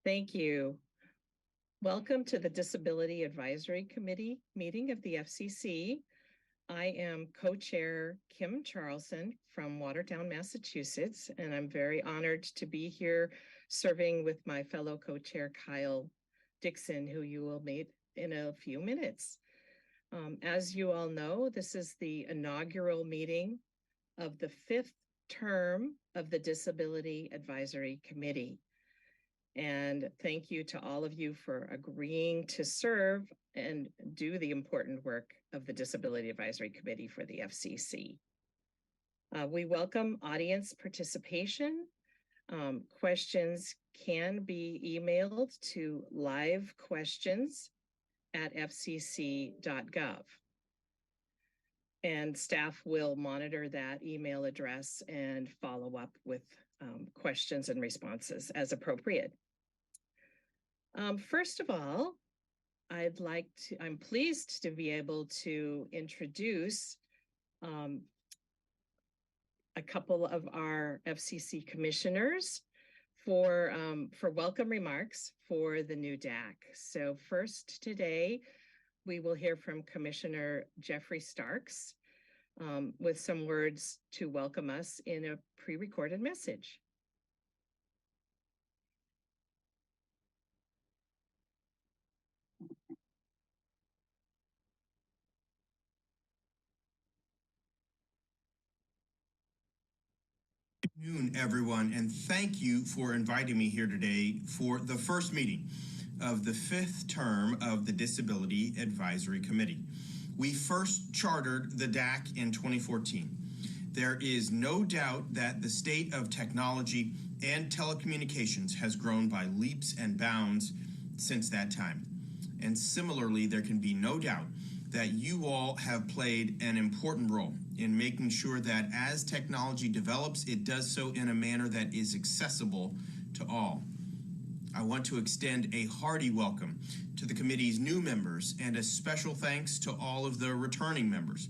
Thank you. Welcome to the Disability Advisory Committee meeting of the FCC. I am co-chair Kim Charlson from Watertown, Massachusetts, and I'm very honored to be here serving with my fellow co-chair Kyle Dixon, who you will meet in a few minutes. As you all know, this is the inaugural meeting of the 5th term of the Disability Advisory Committee. And thank you to all of you for agreeing to serve and do the important work of the Disability Advisory Committee for the FCC. We welcome audience participation. Questions can be emailed to livequestions@fcc.gov. And staff will monitor that email address and follow up with questions and responses as appropriate. First of all, I'm pleased to be able to introduce a couple of our FCC commissioners for welcome remarks for the new DAC. So first today, we will hear from Commissioner Jeffrey Starks with some words to welcome us in a pre-recorded message. Good afternoon, everyone, and thank you for inviting me here today for the first meeting of the 5th term of the Disability Advisory Committee. We first chartered the DAC in 2014. There is no doubt that the state of technology and telecommunications has grown by leaps and bounds since that time. And similarly, there can be no doubt that you all have played an important role in making sure that as technology develops, it does so in a manner that is accessible to all. I want to extend a hearty welcome to the committee's new members and a special thanks to all of the returning members.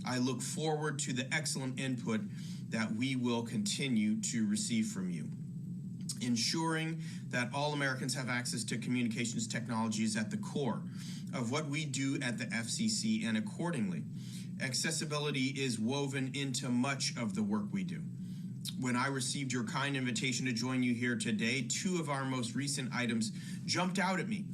I look forward to the excellent input that we will continue to receive from you. Ensuring that all Americans have access to communications technology is at the core of what we do at the FCC, and accordingly, accessibility is woven into much of the work we do. When I received your kind invitation to join you here today, 2 of our most recent items jumped out at me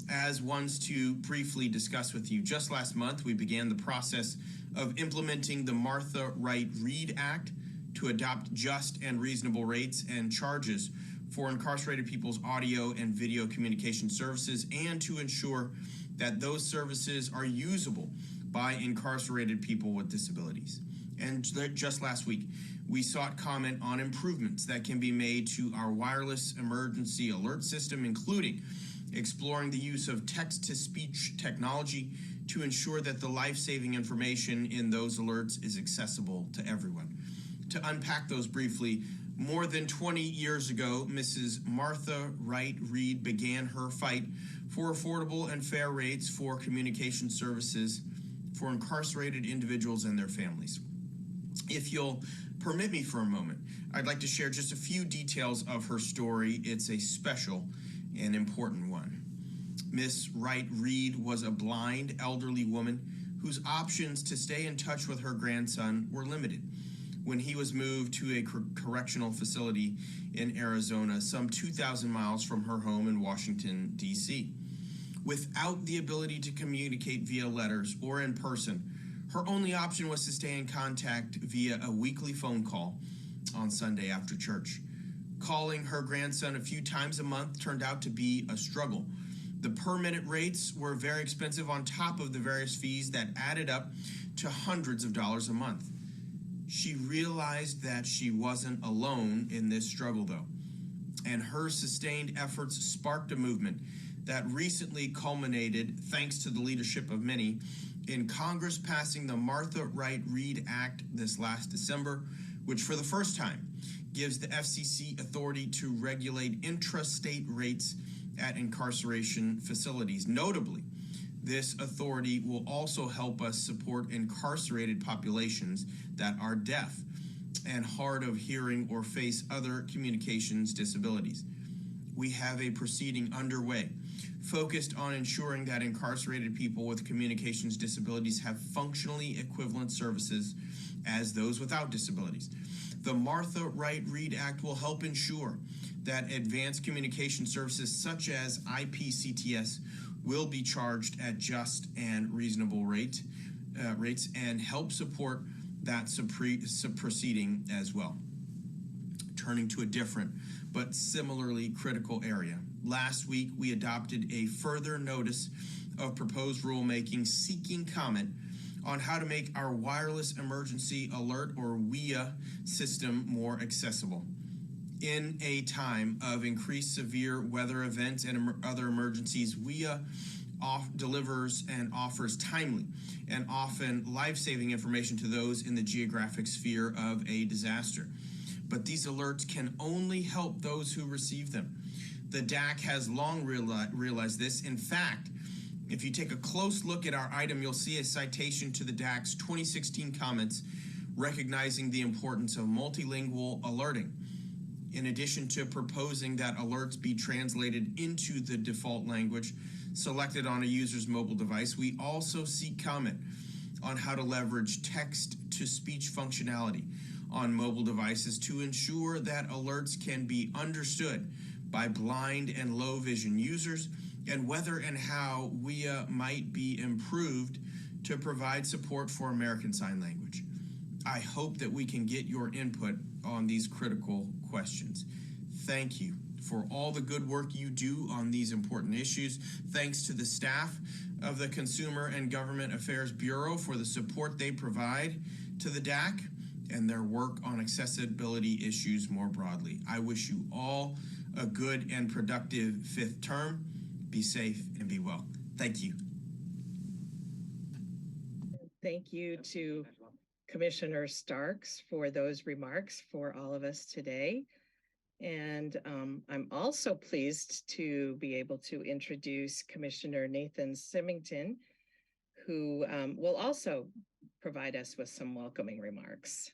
as ones to briefly discuss with you. Just last month, we began the process of implementing the Martha Wright Reed Act to adopt just and reasonable rates and charges for incarcerated people's audio and video communication services, and to ensure that those services are usable by incarcerated people with disabilities. And just last week, we sought comment on improvements that can be made to our wireless emergency alert system, including exploring the use of text-to-speech technology to ensure that the life-saving information in those alerts is accessible to everyone. To unpack those briefly, more than 20 years ago, Mrs. Martha Wright Reed began her fight for affordable and fair rates for communication services for incarcerated individuals and their families. If you'll permit me for a moment, I'd like to share just a few details of her story. It's a special and important one. Miss Wright Reed was a blind, elderly woman whose options to stay in touch with her grandson were limited when he was moved to a correctional facility in Arizona, some 2,000 miles from her home in Washington, D.C. Without the ability to communicate via letters or in person, her only option was to stay in contact via a weekly phone call on Sunday after church. Calling her grandson a few times a month turned out to be a struggle. The per-minute rates were very expensive on top of the various fees that added up to hundreds of dollars a month. She realized that she wasn't alone in this struggle, though, and her sustained efforts sparked a movement that recently culminated, thanks to the leadership of many, in Congress passing the Martha Wright Reed Act this last December, which for the first time gives the FCC authority to regulate intrastate rates at incarceration facilities. Notably, this authority will also help us support incarcerated populations that are deaf and hard of hearing or face other communications disabilities. we have a proceeding underway focused on ensuring that incarcerated people with communications disabilities have functionally equivalent services as those without disabilities. The Martha Wright Reed Act will help ensure that advanced communication services such as IPCTS will be charged at just and reasonable rates and help support that proceeding as well. Turning to a different but similarly critical area. Last week, we adopted a further notice of proposed rulemaking seeking comment on how to make our wireless emergency alert or WEA system more accessible. In a time of increased severe weather events and other emergencies, WEA delivers and offers timely and often life-saving information to those in the geographic sphere of a disaster. But these alerts can only help those who receive them. The DAC has long realized this. In fact, if you take a close look at our item, you'll see a citation to the DAC's 2016 comments recognizing the importance of multilingual alerting. In addition to proposing that alerts be translated into the default language selected on a user's mobile device, we also seek comment on how to leverage text-to-speech functionality on mobile devices to ensure that alerts can be understood by blind and low vision users, and whether and how WEA might be improved to provide support for American Sign Language. I hope that we can get your input on these critical questions. Thank you for all the good work you do on these important issues. Thanks to the staff of the Consumer and Government Affairs Bureau for the support they provide to the DAC and their work on accessibility issues more broadly. I wish you all a good and productive fifth term. Be safe and be well. Thank you. Thank you to Commissioner Starks for those remarks for all of us today. And I'm also pleased to be able to introduce Commissioner Nathan Simington, who will also provide us with some welcoming remarks.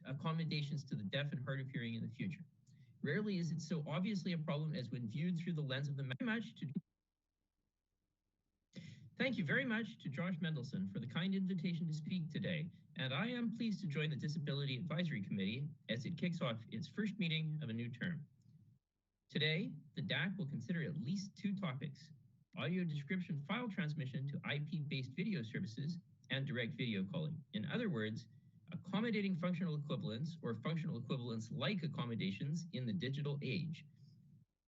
Accommodations to the deaf and hard of hearing in the future. Rarely is it so obviously a problem as when viewed through the lens of the Thank you very much to Josh Mendelson for the kind invitation to speak today, and I am pleased to join the Disability Advisory Committee as it kicks off its first meeting of a new term. Today, the DAC will consider at least two topics: audio description file transmission to IP-based video services and direct video calling. In other words, accommodating functional equivalence or functional equivalence-like accommodations in the digital age.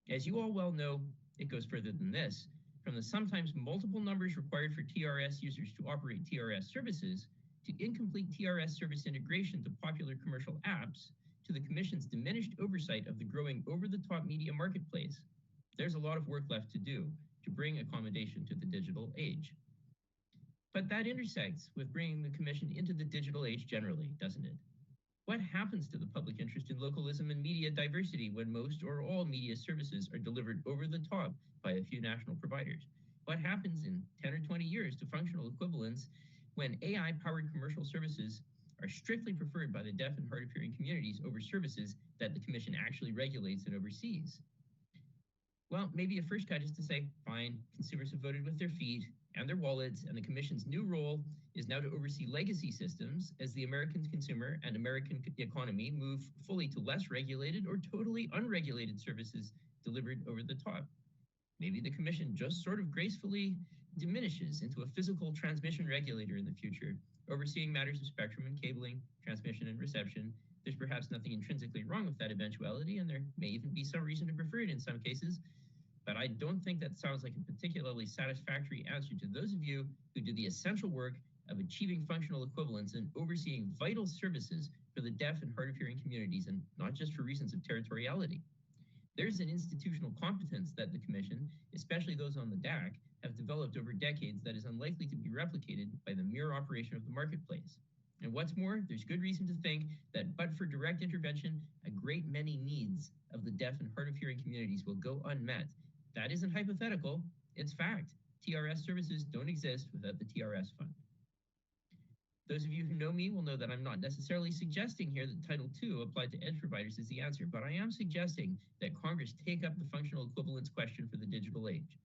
As you all well know, it goes further than this. From the sometimes multiple numbers required for TRS users to operate TRS services, to incomplete TRS service integration to popular commercial apps, to the Commission's diminished oversight of the growing over-the-top media marketplace, there's a lot of work left to do to bring accommodation to the digital age. But that intersects with bringing the Commission into the digital age generally, doesn't it? What happens to the public interest in localism and media diversity when most or all media services are delivered over the top by a few national providers? What happens in 10 or 20 years to functional equivalence when AI-powered commercial services are strictly preferred by the deaf and hard of hearing communities over services that the Commission actually regulates and oversees? Well, maybe a first cut is to say, fine, consumers have voted with their feet and their wallets, and the Commission's new role is now to oversee legacy systems as the American consumer and American economy move fully to less regulated or totally unregulated services delivered over the top. Maybe the Commission just sort of gracefully diminishes into a physical transmission regulator in the future, overseeing matters of spectrum and cabling, transmission and reception. There's perhaps nothing intrinsically wrong with that eventuality, and there may even be some reason to prefer it in some cases. But I don't think that sounds like a particularly satisfactory answer to those of you who do the essential work of achieving functional equivalence and overseeing vital services for the deaf and hard of hearing communities, and not just for reasons of territoriality. There's an institutional competence that the Commission, especially those on the DAC, have developed over decades that is unlikely to be replicated by the mere operation of the marketplace. And what's more, there's good reason to think that but for direct intervention, a great many needs of the deaf and hard of hearing communities will go unmet. That isn't hypothetical, it's fact. TRS services don't exist without the TRS fund. Those of you who know me will know that I'm not necessarily suggesting here that Title II applied to edge providers is the answer, but I am suggesting that Congress take up the functional equivalence question for the digital age.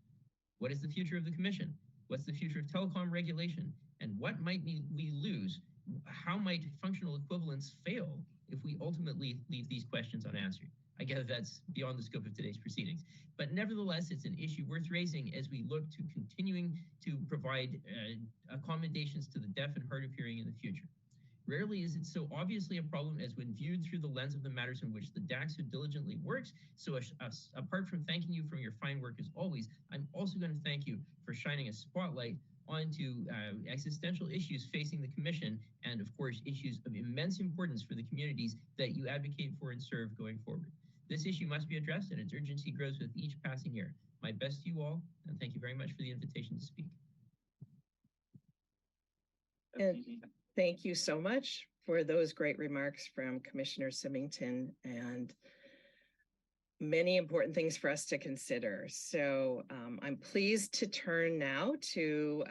What is the future of the Commission? What's the future of telecom regulation? And what might we lose? How might functional equivalence fail if we ultimately leave these questions unanswered? I guess that's beyond the scope of today's proceedings. But nevertheless, it's an issue worth raising as we look to continuing to provide accommodations to the deaf and hard of hearing in the future. Rarely is it so obviously a problem as when viewed through the lens of the matters in which the DAC so diligently works. So apart from thanking you for your fine work as always, I'm also going to thank you for shining a spotlight onto existential issues facing the Commission and, of course, issues of immense importance for the communities that you advocate for and serve going forward. This issue must be addressed, and its urgency grows with each passing year. My best to you all, and thank you very much for the invitation to speak. And thank you so much for those great remarks from Commissioner Simington, and many important things for us to consider. So I'm pleased to turn now to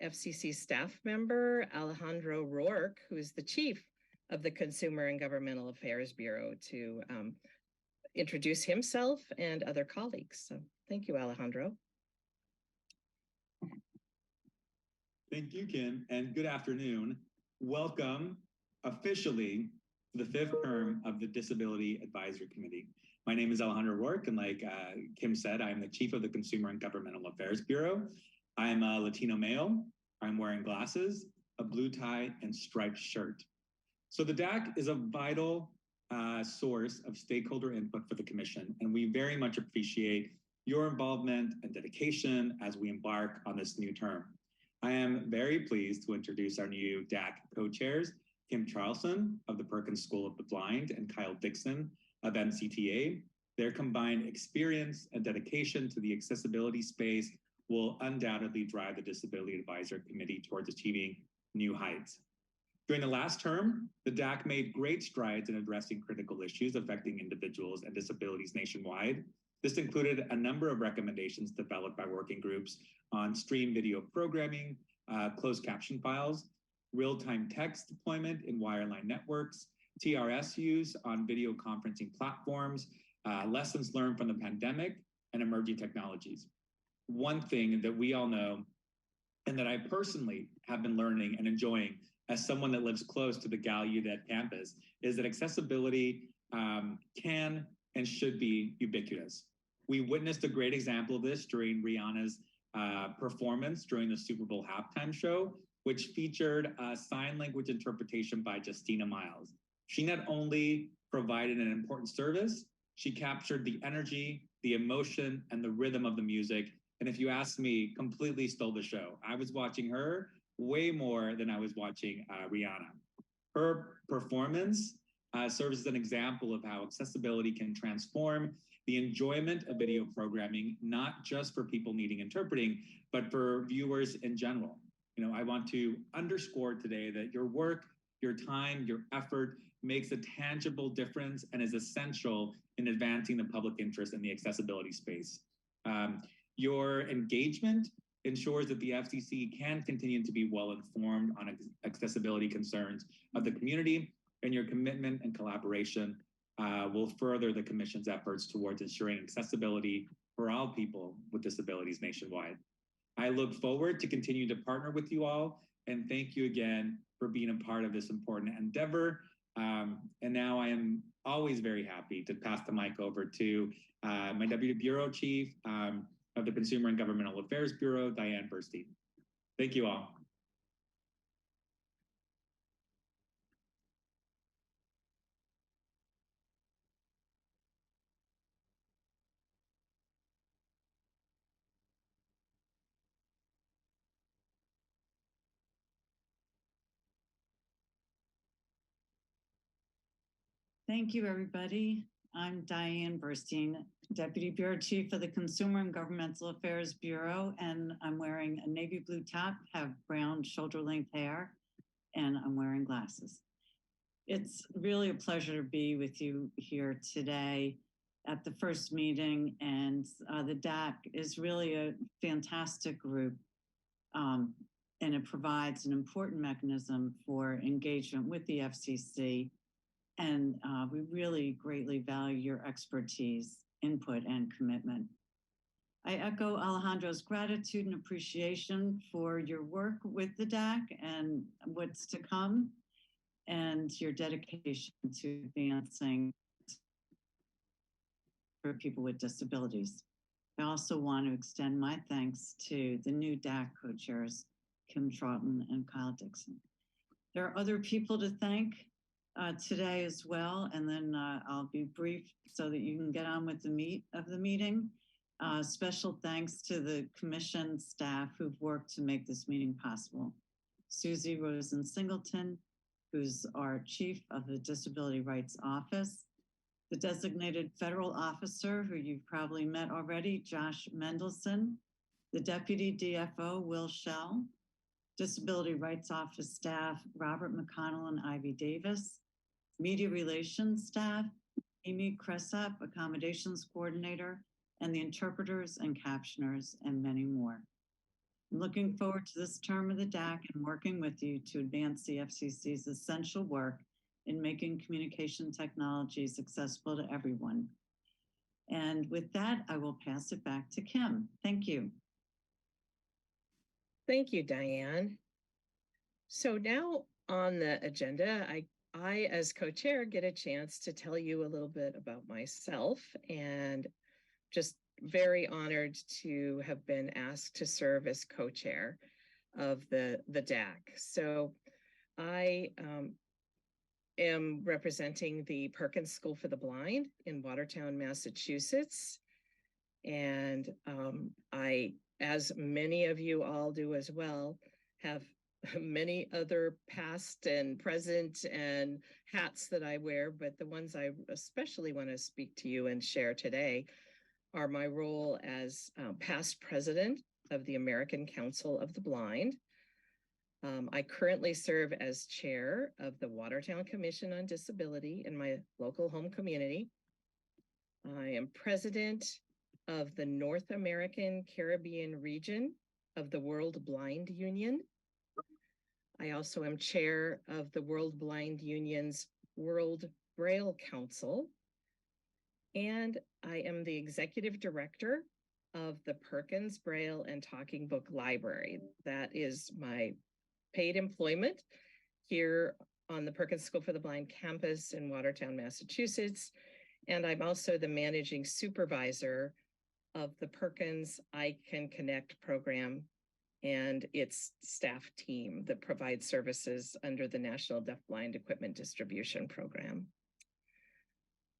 FCC staff member Alejandro Rourke, who is the chief of the Consumer and Governmental Affairs Bureau, to introduce himself and other colleagues. So thank you, Alejandro. Thank you, Kim, and good afternoon. Welcome officially to the 5th term of the Disability Advisory Committee. My name is Alejandro Rourke, and like Kim said, I'm the chief of the Consumer and Governmental Affairs Bureau. I'm a Latino male. I'm wearing glasses, a blue tie, and striped shirt. So the DAC is a vital source of stakeholder input for the Commission, and we very much appreciate your involvement and dedication as we embark on this new term. I am very pleased to introduce our new DAC co-chairs, Kim Charlson of the Perkins School of the Blind and Kyle Dixon of MCTA. Their combined experience and dedication to the accessibility space will undoubtedly drive the Disability Advisory Committee towards achieving new heights. During the last term, the DAC made great strides in addressing critical issues affecting individuals and disabilities nationwide. This included a number of recommendations developed by working groups on stream video programming, closed caption files, real-time text deployment in wireline networks, TRS use on video conferencing platforms, lessons learned from the pandemic, and emerging technologies. One thing that we all know, and that I personally have been learning and enjoying as someone that lives close to the Gallaudet campus, is that accessibility can and should be ubiquitous. We witnessed a great example of this during Rihanna's performance during the Super Bowl halftime show, which featured sign language interpretation by Justina Miles. She not only provided an important service, she captured the energy, the emotion, and the rhythm of the music. And if you ask me, completely stole the show. I was watching her way more than I was watching Rihanna. Her performance serves as an example of how accessibility can transform the enjoyment of video programming, not just for people needing interpreting, but for viewers in general. You know, I want to underscore today that your work, your time, your effort makes a tangible difference and is essential in advancing the public interest in the accessibility space. Your engagement ensures that the FCC can continue to be well-informed on accessibility concerns of the community, and your commitment and collaboration will further the Commission's efforts towards ensuring accessibility for all people with disabilities nationwide. I look forward to continue to partner with you all, and thank you again for being a part of this important endeavor. And now I am always very happy to pass the mic over to my Deputy Bureau Chief of the Consumer and Governmental Affairs Bureau, Diane Burstein. Thank you all. Thank you, everybody. I'm Diane Burstein, Deputy Bureau Chief of the Consumer and Governmental Affairs Bureau, and I'm wearing a navy blue top, have brown shoulder-length hair, and I'm wearing glasses. It's really a pleasure to be with you here today. at the first meeting, and the DAC is really a fantastic group, and it provides an important mechanism for engagement with the FCC, and we really greatly value your expertise, input, and commitment. I echo Alejandro's gratitude and appreciation for your work with the DAC and what's to come, and your dedication to advancing for people with disabilities. I also want to extend my thanks to the new DAC co-chairs, Kim Troughton and Kyle Dixon. There are other people to thank today as well, and then I'll be brief so that you can get on with the meat of the meeting. Special thanks to the commission staff who've worked to make this meeting possible. Susie Rosen-Singleton, who's our chief of the Disability Rights Office, the designated federal officer, who you've probably met already, Josh Mendelson, the deputy DFO, Will Shell, Disability Rights Office staff, Robert McConnell and Ivy Davis, media relations staff, Amy Cressap, accommodations coordinator, and the interpreters and captioners, and many more. I'm looking forward to this term of the DAC and working with you to advance the FCC's essential work in making communication technologies accessible to everyone. And with that, I will pass it back to Kim. Thank you. Thank you, Diane. So now on the agenda, I as co-chair get a chance to tell you a little bit about myself, and just very honored to have been asked to serve as co-chair of the DAC. So I am representing the Perkins School for the Blind in Watertown, Massachusetts. And I, as many of you all do as well, have many other past and present and hats that I wear, but the ones I especially want to speak to you and share today are my role as past president of the American Council of the Blind. I currently serve as chair of the Watertown Commission on Disability in my local home community. I am president of the North American Caribbean region of the World Blind Union. I also am chair of the World Blind Union's World Braille Council. And I am the executive director of the Perkins Braille and Talking Book Library. That is my paid employment here on the Perkins School for the Blind campus in Watertown, Massachusetts. And I'm also the managing supervisor of the Perkins I Can Connect program and its staff team that provides services under the National Deafblind Equipment Distribution Program.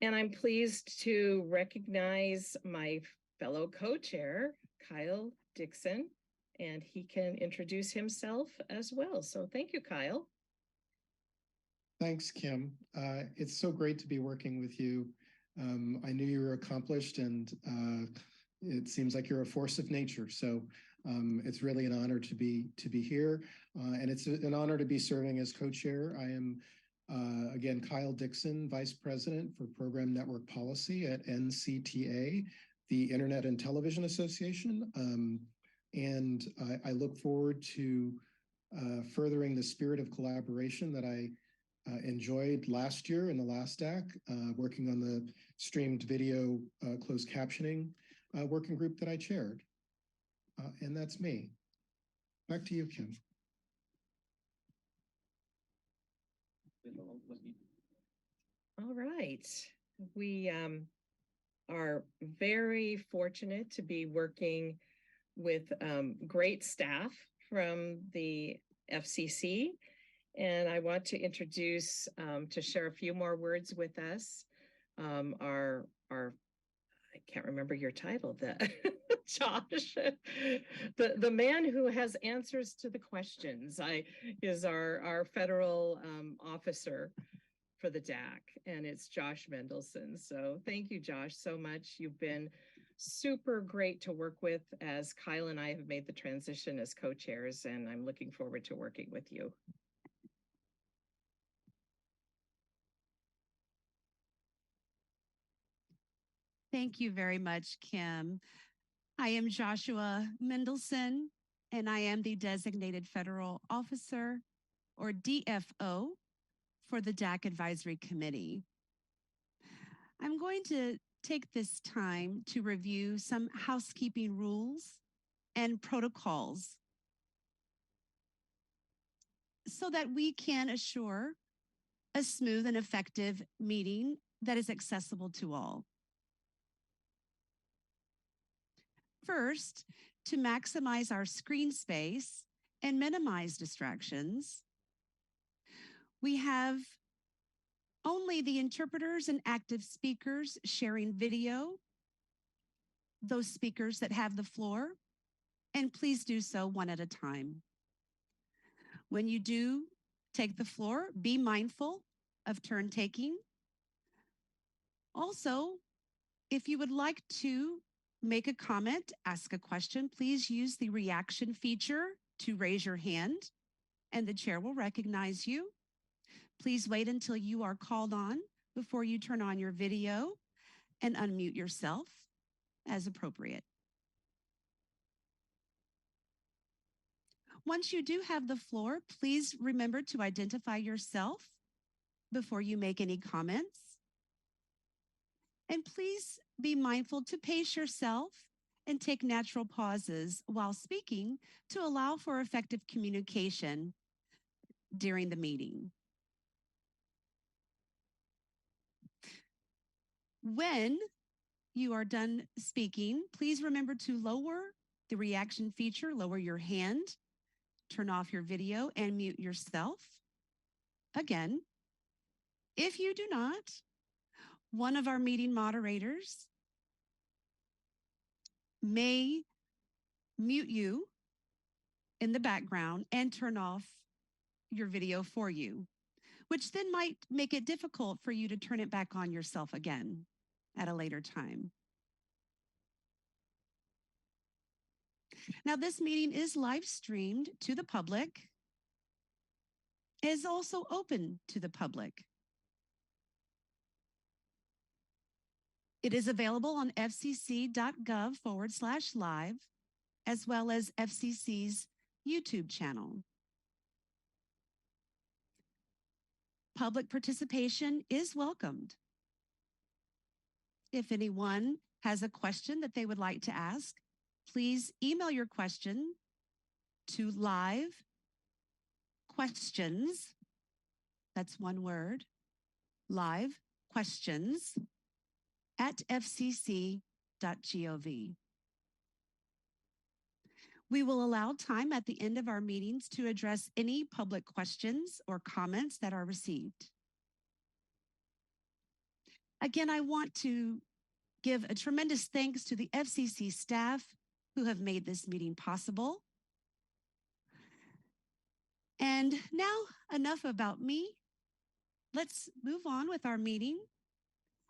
And I'm pleased to recognize my fellow co-chair, Kyle Dixon, and he can introduce himself as well. So thank you, Kyle. Thanks, Kim. It's so great to be working with you. I knew you were accomplished, and it seems like you're a force of nature. So it's really an honor to be here, and it's an honor to be serving as co-chair. I am again Kyle Dixon, Vice President for Program Network Policy at NCTA, the Internet and Television Association, and I look forward to furthering the spirit of collaboration that I enjoyed last year in the last DAC, working on the streamed video closed captioning working group that I chaired. And that's me. Back to you, Kim. All right. We are very fortunate to be working with great staff from the FCC. And I want to introduce, to share a few more words with us, our I can't remember your title, Josh, the man who has answers to the questions is our federal officer for the DAC, and it's Josh Mendelson. So thank you, Josh, so much. You've been super great to work with as Kyle and I have made the transition as co-chairs, and I'm looking forward to working with you. Thank you very much, Kim. I am Joshua Mendelson, and I am the Designated Federal Officer, or DFO, for the DAC Advisory Committee. I'm going to take this time to review some housekeeping rules and protocols so that we can assure a smooth and effective meeting that is accessible to all. First, to maximize our screen space and minimize distractions, we have only the interpreters and active speakers sharing video, those speakers that have the floor, and please do so one at a time. When you do take the floor, be mindful of turn taking. Also, if you would like to make a comment, ask a question, please use the reaction feature to raise your hand and the chair will recognize you. Please wait until you are called on before you turn on your video and unmute yourself as appropriate. Once you do have the floor, please remember to identify yourself before you make any comments. And please be mindful to pace yourself and take natural pauses while speaking to allow for effective communication during the meeting. When you are done speaking, please remember to lower the reaction feature, lower your hand, turn off your video, and mute yourself. Again, if you do not, one of our meeting moderators may mute you in the background and turn off your video for you, which then might make it difficult for you to turn it back on yourself again at a later time. Now, this meeting is live streamed to the public. It is also open to the public. It is available on fcc.gov/live, as well as FCC's YouTube channel. Public participation is welcomed. If anyone has a question that they would like to ask, please email your question to live questions, that's one word, live questions @fcc.gov. We will allow time at the end of our meetings to address any public questions or comments that are received. Again, I want to give a tremendous thanks to the FCC staff who have made this meeting possible. And now, enough about me. Let's move on with our meeting.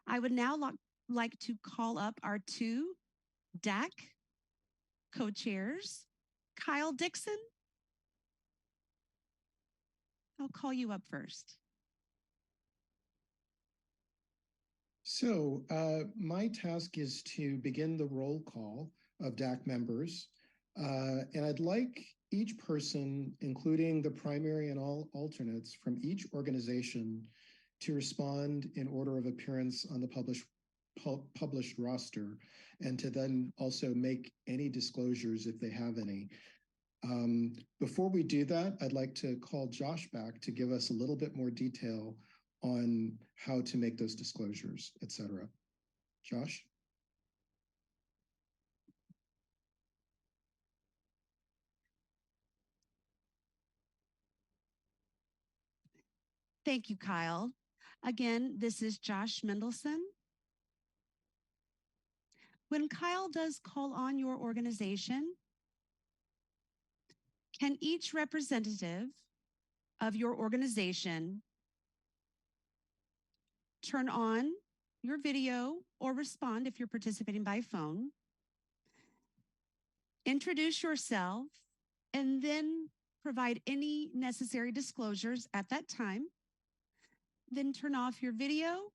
I would now like to call up our two DAC co-chairs, Kyle Dixon. I'll call you up first. So my task is to begin the roll call of DAC members. And I'd like each person, including the primary and all alternates from each organization, to respond in order of appearance on the published roster, and to then also make any disclosures if they have any. Before we do that, I'd like to call Josh back to give us a little bit more detail on how to make those disclosures, et cetera. Josh? Thank you, Kyle. Again, this is Josh Mendelson. When Kyle does call on your organization, can each representative of your organization turn on your video or respond if you're participating by phone, introduce yourself, and then provide any necessary disclosures at that time. Then turn off your video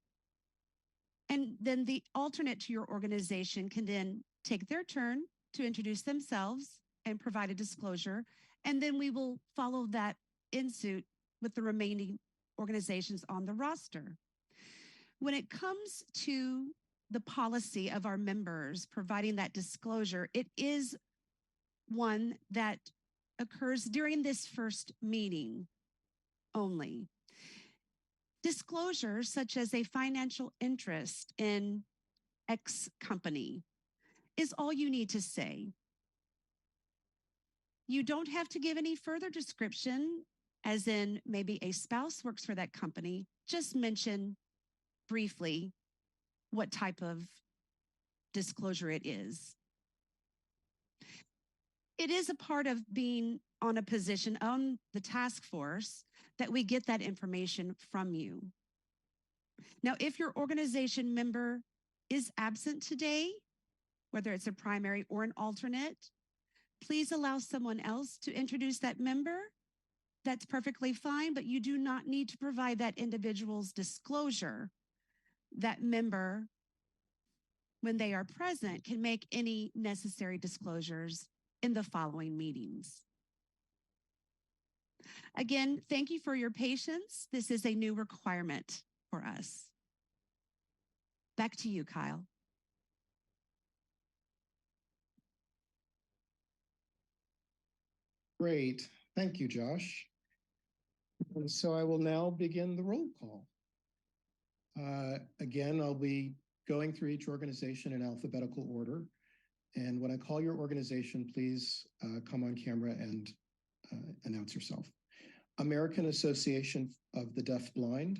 And then the alternate to your organization can then take their turn to introduce themselves and provide a disclosure. And then we will follow that in suit with the remaining organizations on the roster. When it comes to the policy of our members providing that disclosure, it is one that occurs during this first meeting only. Disclosures such as a financial interest in X company is all you need to say. You don't have to give any further description, as in maybe a spouse works for that company. Just mention briefly what type of disclosure it is. It is a part of being on a position on the task force that we get that information from you. Now, if your organization member is absent today, whether it's a primary or an alternate, please allow someone else to introduce that member. That's perfectly fine, but you do not need to provide that individual's disclosure. That member, when they are present, can make any necessary disclosures in the following meetings. Again, thank you for your patience. This is a new requirement for us. Back to you, Kyle. Great. Thank you, Josh. And so I will now begin the roll call. Again, I'll be going through each organization in alphabetical order. And when I call your organization, please come on camera and announce yourself. American Association of the Deaf Blind.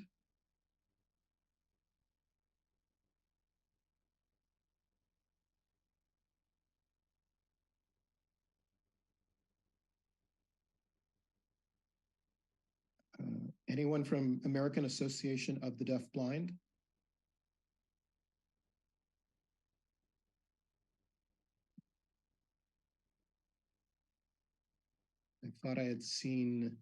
Anyone from American Association of the Deaf Blind? I thought I had seen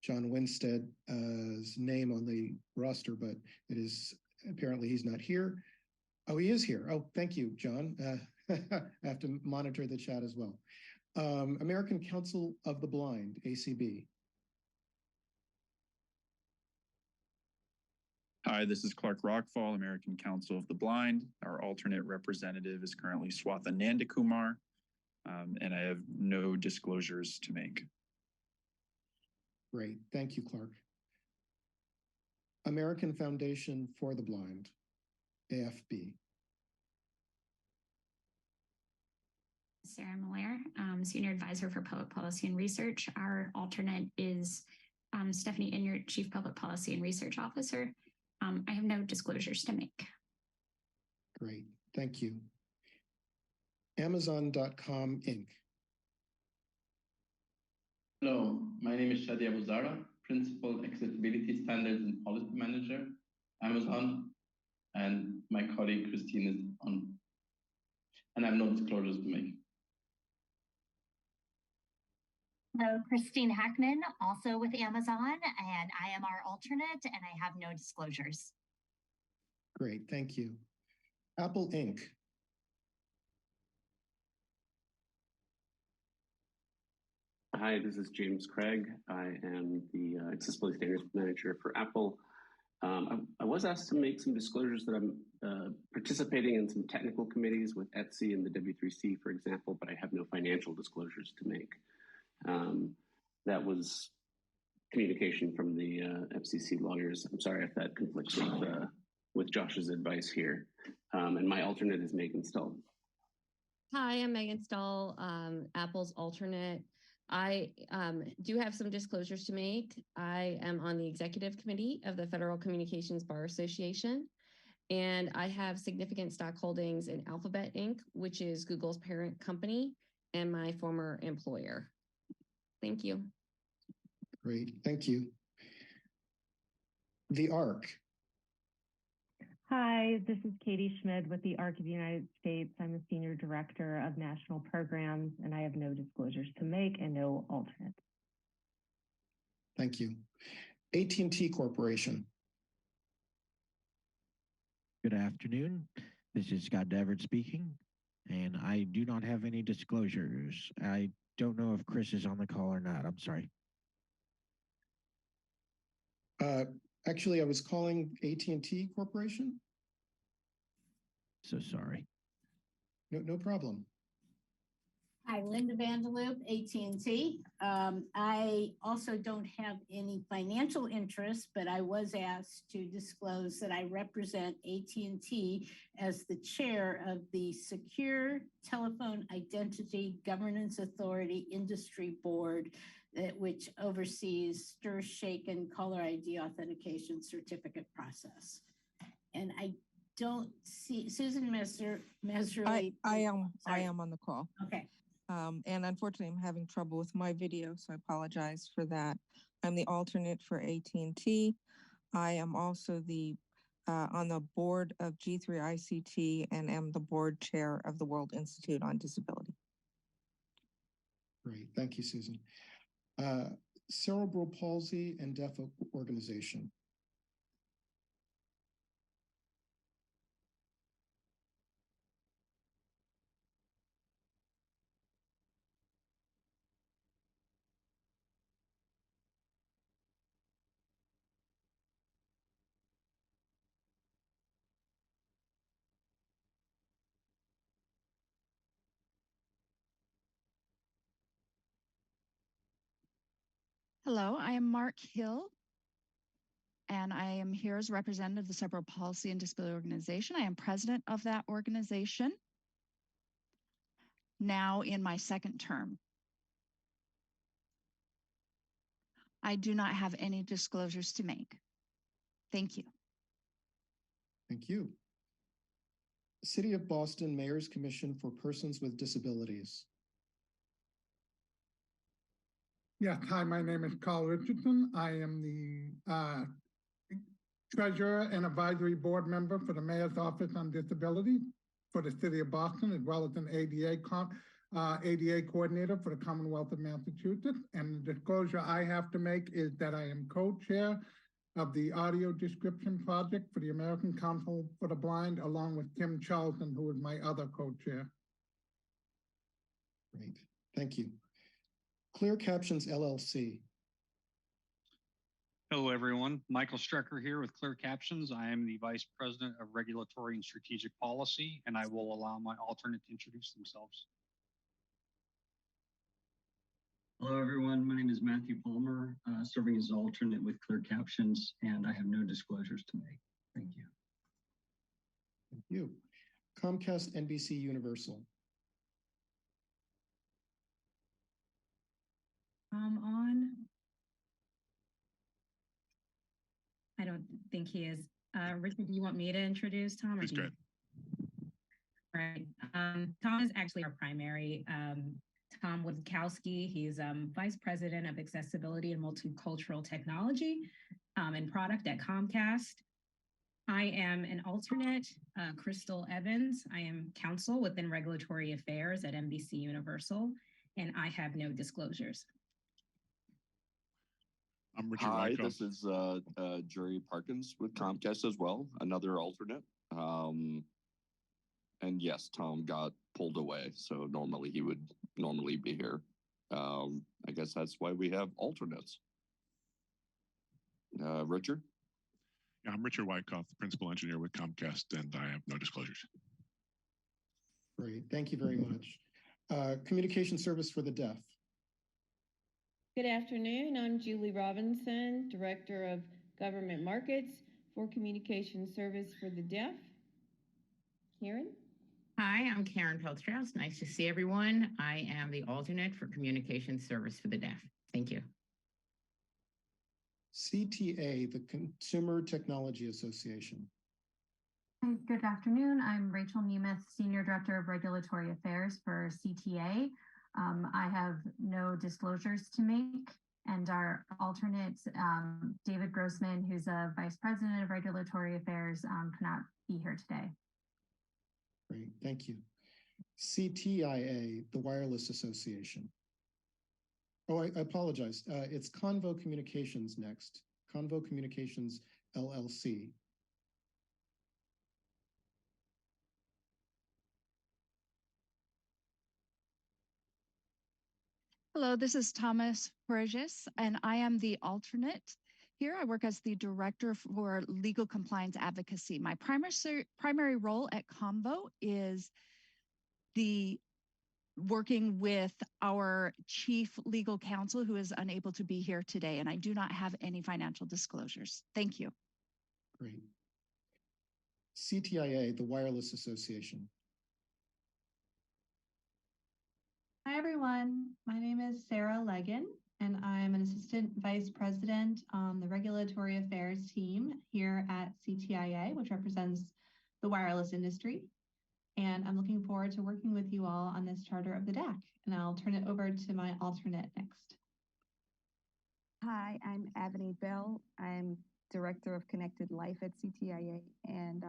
John Winstead's name on the roster, but it is apparently he's not here. Oh, he is here. Oh, thank you, John. I have to monitor the chat as well. American Council of the Blind, ACB. Hi, this is Clark Rockfall, American Council of the Blind. Our alternate representative is currently Swatha Nandakumar, and I have no disclosures to make. Great, thank you, Clark. American Foundation for the Blind, AFB. Sarah Moyer, Senior Advisor for Public Policy and Research. Our alternate is Stephanie Inyard, Chief Public Policy and Research Officer. I have no disclosures to make. Great, thank you. Amazon.com Inc. Hello, my name is Shadi Abuzara, Principal Accessibility Standards and Policy Manager, Amazon, and my colleague Christine is on, and I have no disclosures to make. Hello, Christine Hackman, also with Amazon, and I am our alternate, and I have no disclosures. Great, thank you. Apple Inc. Hi, this is James Craig. I am the Accessibility Standards Manager for Apple. I was asked to make some disclosures that I'm participating in some technical committees with Etsy and the W3C, for example, but I have no financial disclosures to make. That was communication from the FCC lawyers. I'm sorry if that conflicts with Josh's advice here. And my alternate is Megan Stull. Hi, I'm Megan Stull, Apple's alternate. I do have some disclosures to make. I am on the executive committee of the Federal Communications Bar Association, and I have significant stock holdings in Alphabet Inc., which is Google's parent company and my former employer. Thank you. Great, thank you. The ARC. Hi, this is Katie Schmid with the ARC of the United States. I'm a Senior Director of National Programs, and I have no disclosures to make and no alternates. Thank you. AT&T Corporation. Good afternoon. This is Scott Davert speaking, and I do not have any disclosures. I don't know if Chris is on the call or not. I'm sorry. Actually, I was calling AT&T Corporation. So sorry. No problem. Hi, Linda Vanderloop, AT&T. I also don't have any financial interest, but I was asked to disclose that I represent AT&T as the chair of the Secure Telephone Identity Governance Authority Industry Board, which oversees stir, shake, and caller ID authentication certificate process. And I don't see Susan Messerly. I am on the call. Okay. And unfortunately, I'm having trouble with my video, so I apologize for that. I'm the alternate for AT&T. I am also the on the board of G3 ICT and am the board chair of the World Institute on Disability. Great, thank you, Susan. Cerebral Palsy and Deaf Organization. Hello, I am Mark Hill, and I am here as representative of the Cerebral Palsy and Disability Organization. I am president of that organization, now in my second term. I do not have any disclosures to make. Thank you. Thank you. City of Boston Mayor's Commission for Persons with Disabilities. Yes, hi, my name is Carl Richardson. I am the treasurer and advisory board member for the Mayor's Office on Disability for the City of Boston, as well as an ADA coordinator for the Commonwealth of Massachusetts. And the disclosure I have to make is that I am co-chair of the audio description project for the American Council for the Blind, along with Kim Charlton, who is my other co-chair. Great, thank you. Clear Captions LLC. Hello, everyone. Michael Strecker here with Clear Captions. I am the Vice President of Regulatory and Strategic Policy, and I will allow my alternate to introduce themselves. Hello, everyone. My name is Matthew Palmer, serving as alternate with Clear Captions, and I have no disclosures to make. Thank you. Thank you. Comcast NBC Universal. On. I don't think he is. Richard, do you want me to introduce Tom? Please go ahead. Right. Tom is actually our primary. Tom Wodkowski. He's Vice President of Accessibility and Multicultural Technology and Product at Comcast. I am an alternate, Crystal Evans. I am counsel within Regulatory Affairs at NBC Universal, and I have no disclosures. I'm Richard Hi, Wyckoff. this is Jerry Parkins with Comcast as well, another alternate. And yes, Tom got pulled away, so normally he would be here. I guess that's why we have alternates. Richard? Yeah, I'm Richard Wyckoff, the principal engineer with Comcast, and I have no disclosures. Great, thank you very much. Communication Service for the Deaf. Good afternoon. I'm Julie Robinson, Director of Government Markets for Communication Service for the Deaf. Karen? Hi, I'm Karen Peltstrauss. Nice to see everyone. I am the alternate for Communication Service for the Deaf. Thank you. CTA, the Consumer Technology Association. Hi, good afternoon. I'm Rachel Nemeth, Senior Director of Regulatory Affairs for CTA. I have no disclosures to make, and our alternate, David Grossman, who's a Vice President of Regulatory Affairs, cannot be here today. Great, thank you. CTIA, the Wireless Association. Oh, I apologize. It's Convo Communications next. Convo Communications LLC. Hello, this is Thomas Burgess, and I am the alternate here. I work as the Director for Legal Compliance Advocacy. My primary role at Combo is the working with our Chief Legal Counsel, who is unable to be here today, and I do not have any financial disclosures. Thank you. Great. CTIA, the Wireless Association. Hi, everyone. My name is Sarah Leggin, and I'm an Assistant Vice President on the Regulatory Affairs team here at CTIA, which represents the wireless industry. And I'm looking forward to working with you all on this charter of the DAC. And I'll turn it over to my alternate next. Hi, I'm Avani Bell. I'm Director of Connected Life at CTIA, and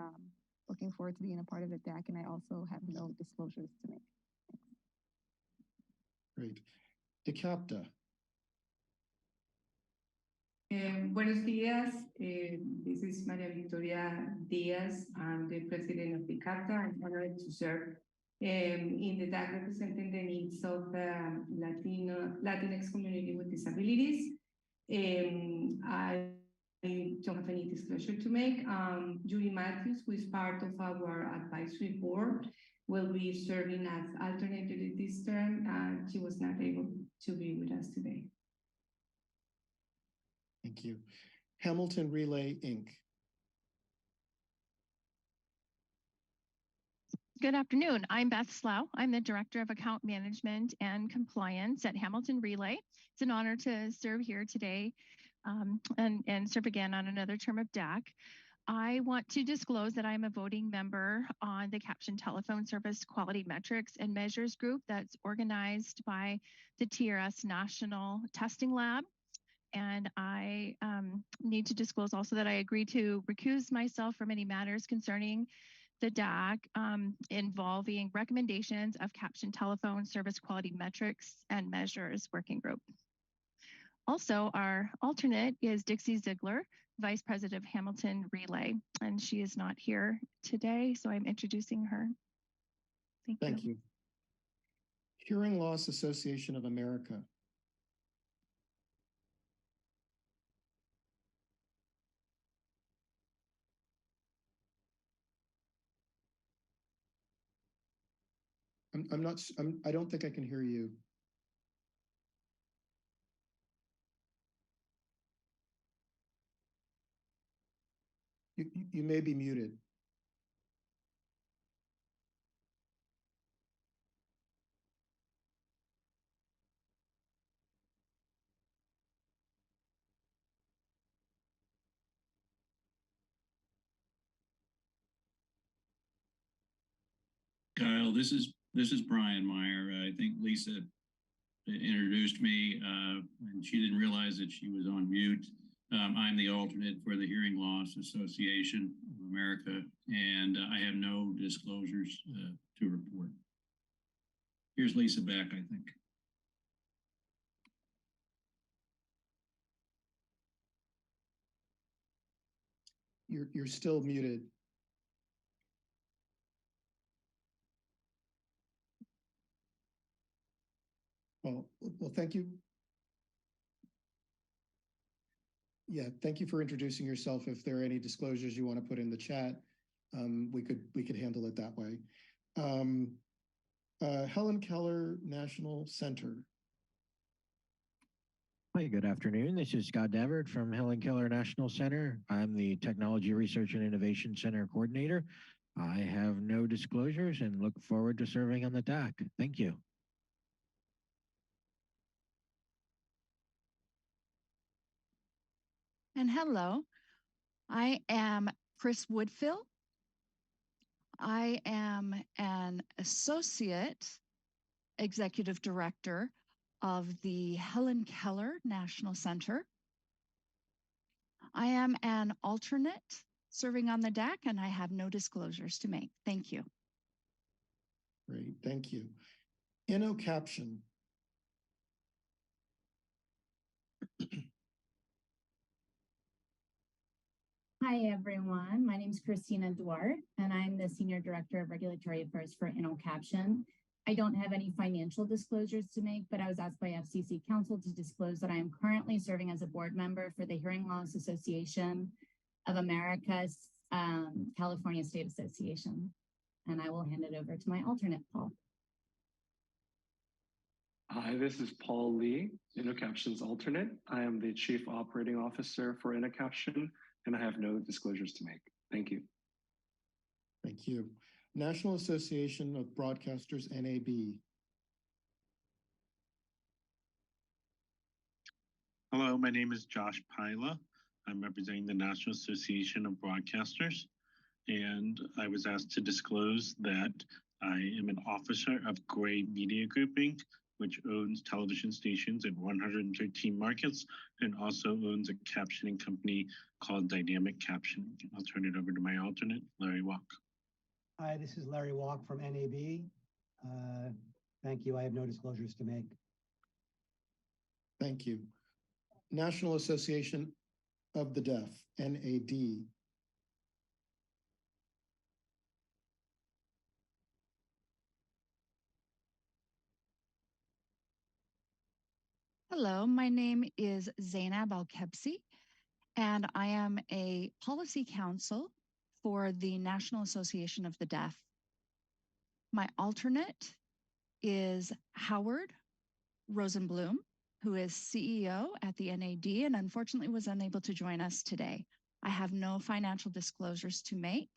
looking forward to being a part of the DAC. And I also have no disclosures to make. Great. DeCapta. Buenos días. This is Maria Victoria Diaz. I'm the president of the CAPTA. I'm honored to serve in the DAC representing the needs of the Latinx community with disabilities. I don't have any disclosure to make. Julie Matthews, who is part of our advisory board, will be serving as alternate this term. She was not able to be with us today. Thank you. Hamilton Relay, Inc. Good afternoon. I'm Beth Slough. I'm the Director of Account Management and Compliance at Hamilton Relay. It's an honor to serve here today and serve again on another term of DAC. I want to disclose that I'm a voting member on the Caption Telephone Service Quality Metrics and Measures Group that's organized by the TRS National Testing Lab. And I need to disclose also that I agree to recuse myself from any matters concerning the DAC involving recommendations of Caption Telephone Service Quality Metrics and Measures Working Group. Also, our alternate is Dixie Ziegler, Vice President of Hamilton Relay, and she is not here today, so I'm introducing her. Thank you. Hearing Loss Association of America. I don't think I can hear you. You may be muted. Kyle, this is Brian Meyer. I think Lisa introduced me and she didn't realize that she was on mute. I'm the alternate for the Hearing Loss Association of America, and I have no disclosures to report. Here's Lisa back, I think. You're still muted. Well, thank you. Yeah, thank you for introducing yourself. If there are any disclosures you want to put in the chat, we could handle it that way. Helen Keller, National Center. Hi, good afternoon. This is Scott Davert from Helen Keller National Center. I'm the Technology Research and Innovation Center Coordinator. I have no disclosures and look forward to serving on the DAC. Thank you. And hello, I am Chris Woodfill. I am an Associate Executive Director of the Helen Keller National Center. I am an alternate serving on the DAC, and I have no disclosures to make. Thank you. Great, thank you. InnoCaption. Hi, everyone. My name is Christina Duarte, and I'm the Senior Director of Regulatory Affairs for InnoCaption. I don't have any financial disclosures to make, but I was asked by FCC Council to disclose that I am currently serving as a board member for the Hearing Loss Association of America's California State Association. And I will hand it over to my alternate, Paul. Hi, this is Paul Lee, InnoCaption's alternate. I am the Chief Operating Officer for InnoCaption, and I have no disclosures to make. Thank you. Thank you. National Association of Broadcasters, NAB. Hello, my name is Josh Pila. I'm representing the National Association of Broadcasters, and I was asked to disclose that I am an officer of Gray Media Grouping, which owns television stations in 113 markets and also owns a captioning company called Dynamic Captioning. I'll turn it over to my alternate, Larry Walk. Hi, this is Larry Walk from NAB. Thank you. I have no disclosures to make. Thank you. National Association of the Deaf, NAD. Hello, my name is Zainab Al-Kebsi, and I am a policy counsel for the National Association of the Deaf. My alternate is Howard Rosenblum, who is CEO at the NAD and unfortunately was unable to join us today. I have no financial disclosures to make.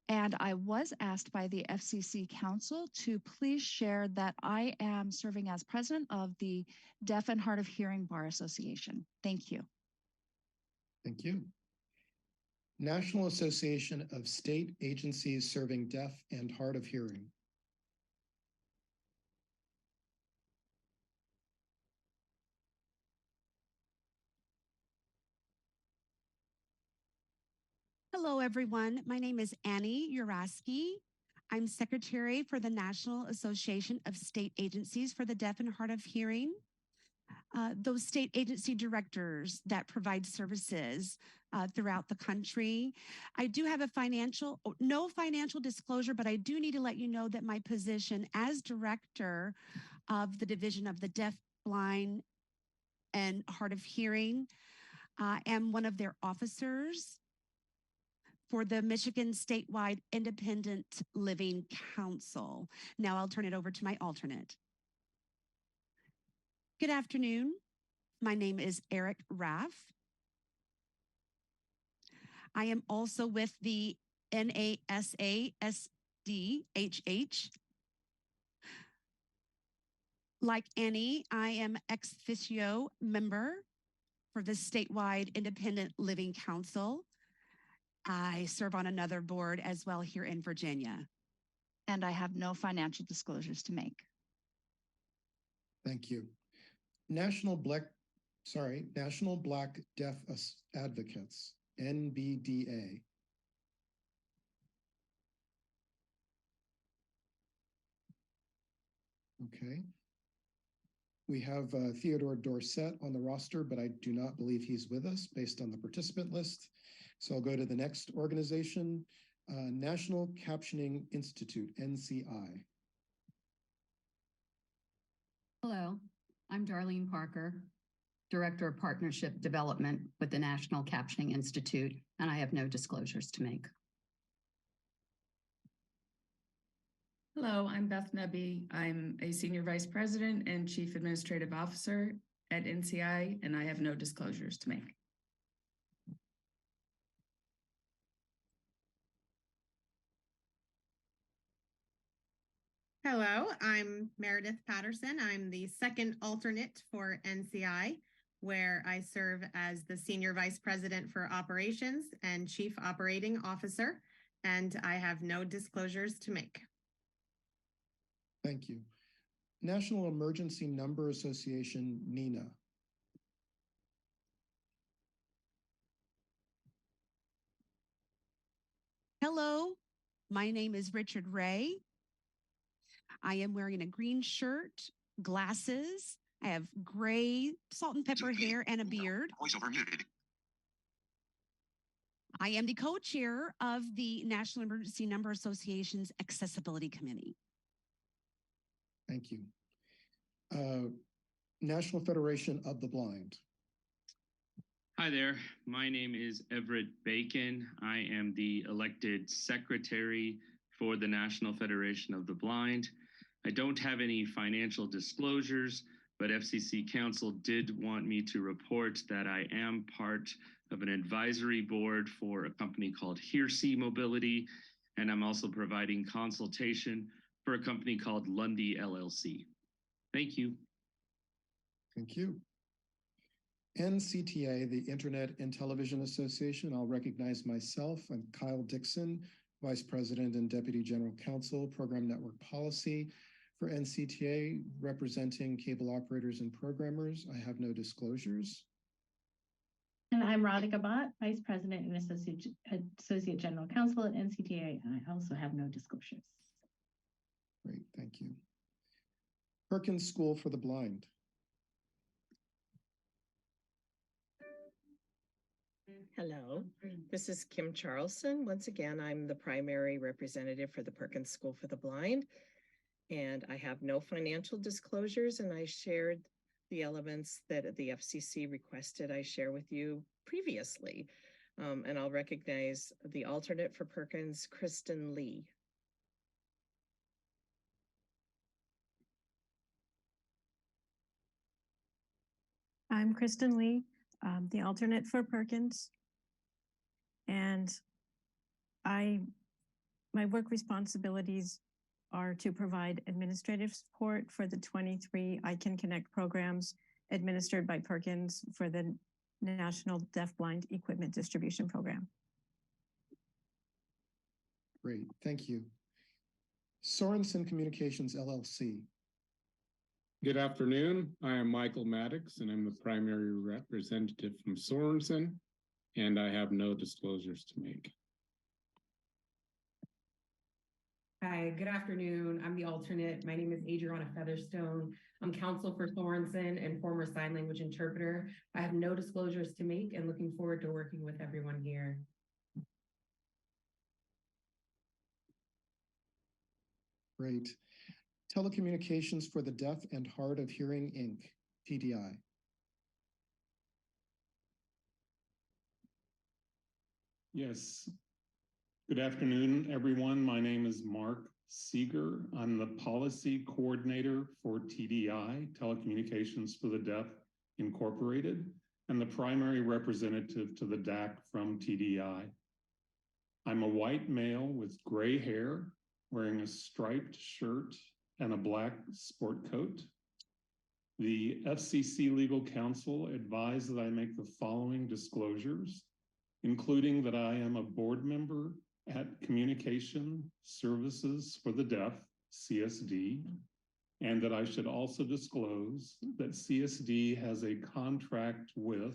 And I was asked by the FCC Council to please share that I am serving as president of the Deaf and Hard of Hearing Bar Association. Thank you. Thank you. National Association of State Agencies Serving Deaf and Hard of Hearing. Hello, everyone. My name is Annie Uraski. I'm secretary for the National Association of State Agencies for the Deaf and Hard of Hearing. Those state agency directors that provide services throughout the country. I do have no financial disclosure, but I do need to let you know that my position as director of the Division of the Deaf, Blind, and Hard of Hearing, am one of their officers for the Michigan Statewide Independent Living Council. Now I'll turn it over to my alternate. Good afternoon. My name is Eric Raff. I am also with the NASASDHH. Like Annie, I am ex officio member for the Statewide Independent Living Council. I serve on another board as well here in Virginia. And I have no financial disclosures to make. Thank you. National Black Deaf Advocates, NBDA. Okay. We have Theodore Dorset on the roster, but I do not believe he's with us based on the participant list. So I'll go to the next organization, National Captioning Institute, NCI. Hello, I'm Darlene Parker, Director of Partnership Development with the National Captioning Institute, and I have no disclosures to make. Hello, I'm Beth Nebby. I'm a Senior Vice President and Chief Administrative Officer at NCI, and I have no disclosures to make. Hello, I'm Meredith Patterson. I'm the second alternate for NCI, where I serve as the Senior Vice President for Operations and Chief Operating Officer, and I have no disclosures to make. Thank you. National Emergency Number Association, NENA. Hello, my name is Richard Ray. I am wearing a green shirt, glasses. I have gray salt and pepper hair and a beard. Voiceover muted. I am the co-chair of the National Emergency Number Association's Accessibility Committee. Thank you. National Federation of the Blind. Hi there, my name is Everett Bacon. I am the elected secretary for the National Federation of the Blind. I don't have any financial disclosures, but FCC Council did want me to report that I am part of an advisory board for a company called FCC Mobility, and I'm also providing consultation for a company called Lundy LLC. Thank you. Thank you. NCTA, the Internet and Television Association. I'll recognize myself. I'm Kyle Dixon, Vice President and Deputy General Counsel, Program Network Policy for NCTA, representing cable operators and programmers. I have no disclosures. And I'm Radhika Bhatt, Vice President and Associate General Counsel at NCTA, and I also have no disclosures. Great, thank you. Perkins School for the Blind. Hello, this is Kim Charleston. Once again, I'm the primary representative for the Perkins School for the Blind, and I have no financial disclosures, and I shared the elements that the FCC requested I share with you previously. And I'll recognize the alternate for Perkins, Kristen Lee. I'm Kristen Lee, the alternate for Perkins. And my work responsibilities are to provide administrative support for the 23 I Can Connect programs administered by Perkins for the National Deafblind Equipment Distribution Program. Great, thank you. Sorensen Communications LLC. Good afternoon. I am Michael Maddox, and I'm the primary representative from Sorensen, and I have no disclosures to make. Hi, good afternoon. I'm the alternate. My name is Adriana Featherstone. I'm counsel for Sorensen and former sign language interpreter. I have no disclosures to make and looking forward to working with everyone here. Great. Telecommunications for the Deaf and Hard of Hearing, Inc., TDI. Yes. Good afternoon, everyone. My name is Mark Seeger. I'm the policy coordinator for TDI, Telecommunications for the Deaf Incorporated, and the primary representative to the DAC from TDI. I'm a white male with gray hair, wearing a striped shirt and a black sport coat. The FCC legal counsel advised that I make the following disclosures, including that I am a board member at Communication Services for the Deaf, CSD, and that I should also disclose that CSD has a contract with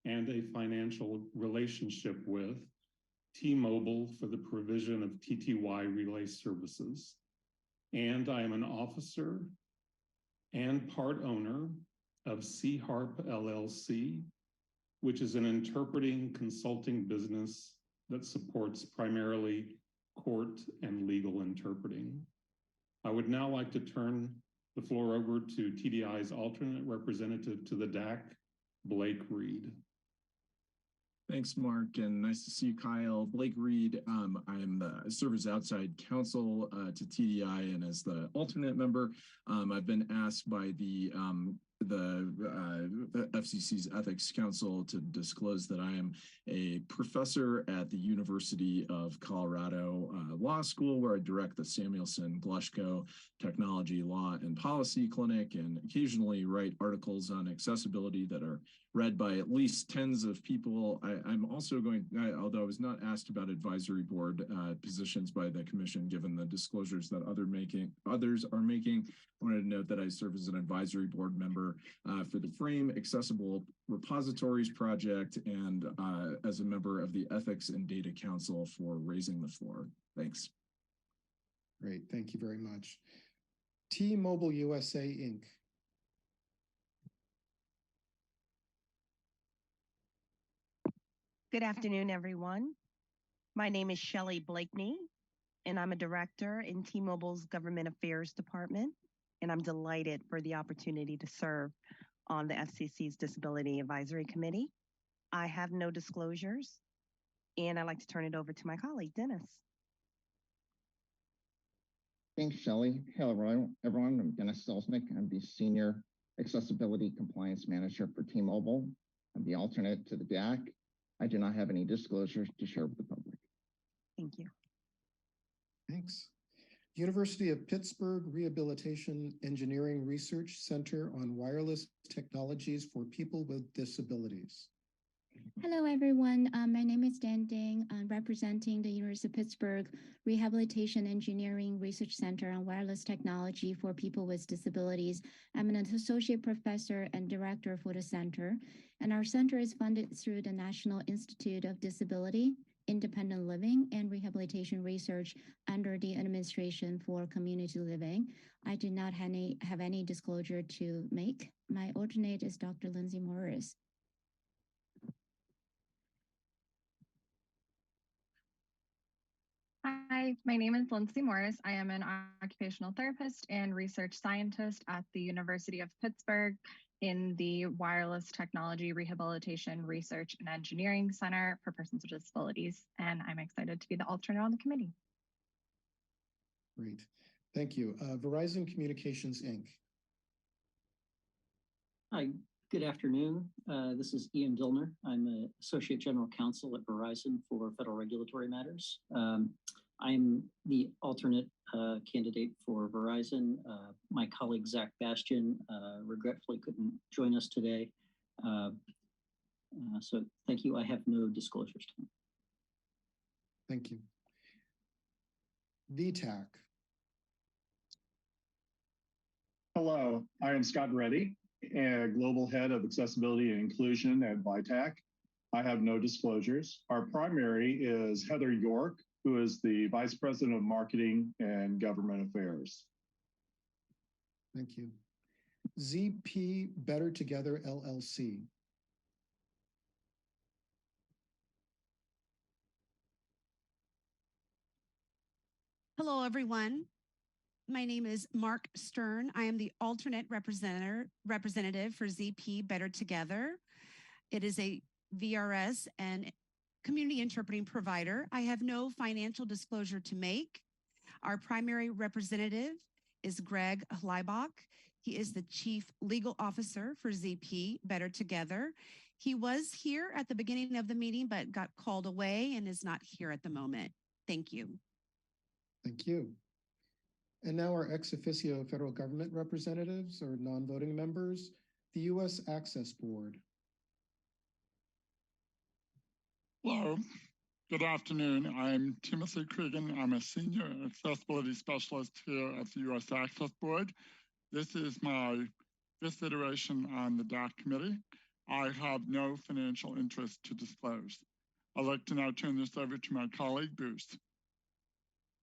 and a financial relationship with T-Mobile for the provision of TTY relay services. And I am an officer and part owner of C-HARP LLC, which is an interpreting consulting business that supports primarily court and legal interpreting. I would now like to turn the floor over to TDI's alternate representative to the DAC, Blake Reed. Thanks, Mark, and nice to see you, Kyle. Blake Reed, I serve as outside counsel to TDI, and as the alternate member, I've been asked by the FCC's Ethics Council to disclose that I am a professor at the University of Colorado Law School, where I direct the Samuelson Glushko Technology Law and Policy Clinic, and occasionally write articles on accessibility that are read by at least tens of people. I'm also going, although I was not asked about advisory board positions by the commission, given the disclosures that others are making, I wanted to note that I serve as an advisory board member for the Frame Accessible Repositories Project, and as a member of the Ethics and Data Council for Raising the Floor. Thanks. Great, thank you very much. T-Mobile USA, Inc. Good afternoon, everyone. My name is Shelley Blakeney, and I'm a director in T-Mobile's Government Affairs Department. and I'm delighted for the opportunity to serve on the FCC's Disability Advisory Committee. I have no disclosures, and I'd like to turn it over to my colleague, Dennis. Thanks, Shelley. Hello, everyone. I'm Dennis Selznick. I'm the Senior Accessibility Compliance Manager for T-Mobile. I'm the alternate to the DAC. I do not have any disclosures to share with the public. Thank you. Thanks. University of Pittsburgh Rehabilitation Engineering Research Center on Wireless Technologies for People with Disabilities. Hello, everyone. My name is Dan Ding. I'm representing the University of Pittsburgh Rehabilitation Engineering Research Center on Wireless Technology for People with Disabilities. I'm an associate professor and director for the center, and our center is funded through the National Institute of Disability, Independent Living, and Rehabilitation Research under the Administration for Community Living. I do not have any disclosure to make. My alternate is Dr. Lindsay Morris. Hi, my name is Lindsay Morris. I am an occupational therapist and research scientist at the University of Pittsburgh in the Wireless Technology Rehabilitation Research and Engineering Center for Persons with Disabilities, and I'm excited to be the alternate on the committee. Great, thank you. Verizon Communications, Inc. Hi, good afternoon. This is Ian Dillner. I'm an Associate General Counsel at Verizon for Federal Regulatory Matters. I'm the alternate candidate for Verizon. My colleague, Zach Bastian, regretfully couldn't join us today. So thank you. I have no disclosures to make. Thank you. VTAC. Hello, I am Scott Reddy, Global Head of Accessibility and Inclusion at VITAC. I have no disclosures. Our primary is Heather York, who is the Vice President of Marketing and Government Affairs. Thank you. ZP Better Together, LLC. Hello, everyone. My name is Mark Stern. I am the alternate representative for ZP Better Together. It is a VRS and community interpreting provider. I have no financial disclosure to make. Our primary representative is Greg Leibach. He is the Chief Legal Officer for ZP Better Together. He was here at the beginning of the meeting, but got called away and is not here at the moment. Thank you. Thank you. And now our ex officio federal government representatives or non-voting members, the U.S. Access Board. Hello, good afternoon. I'm Timothy Cregan. I'm a senior accessibility specialist here at the U.S. Access Board. This is my fifth iteration on the DAC committee. I have no financial interest to disclose. I'd like to now turn this over to my colleague, Bruce.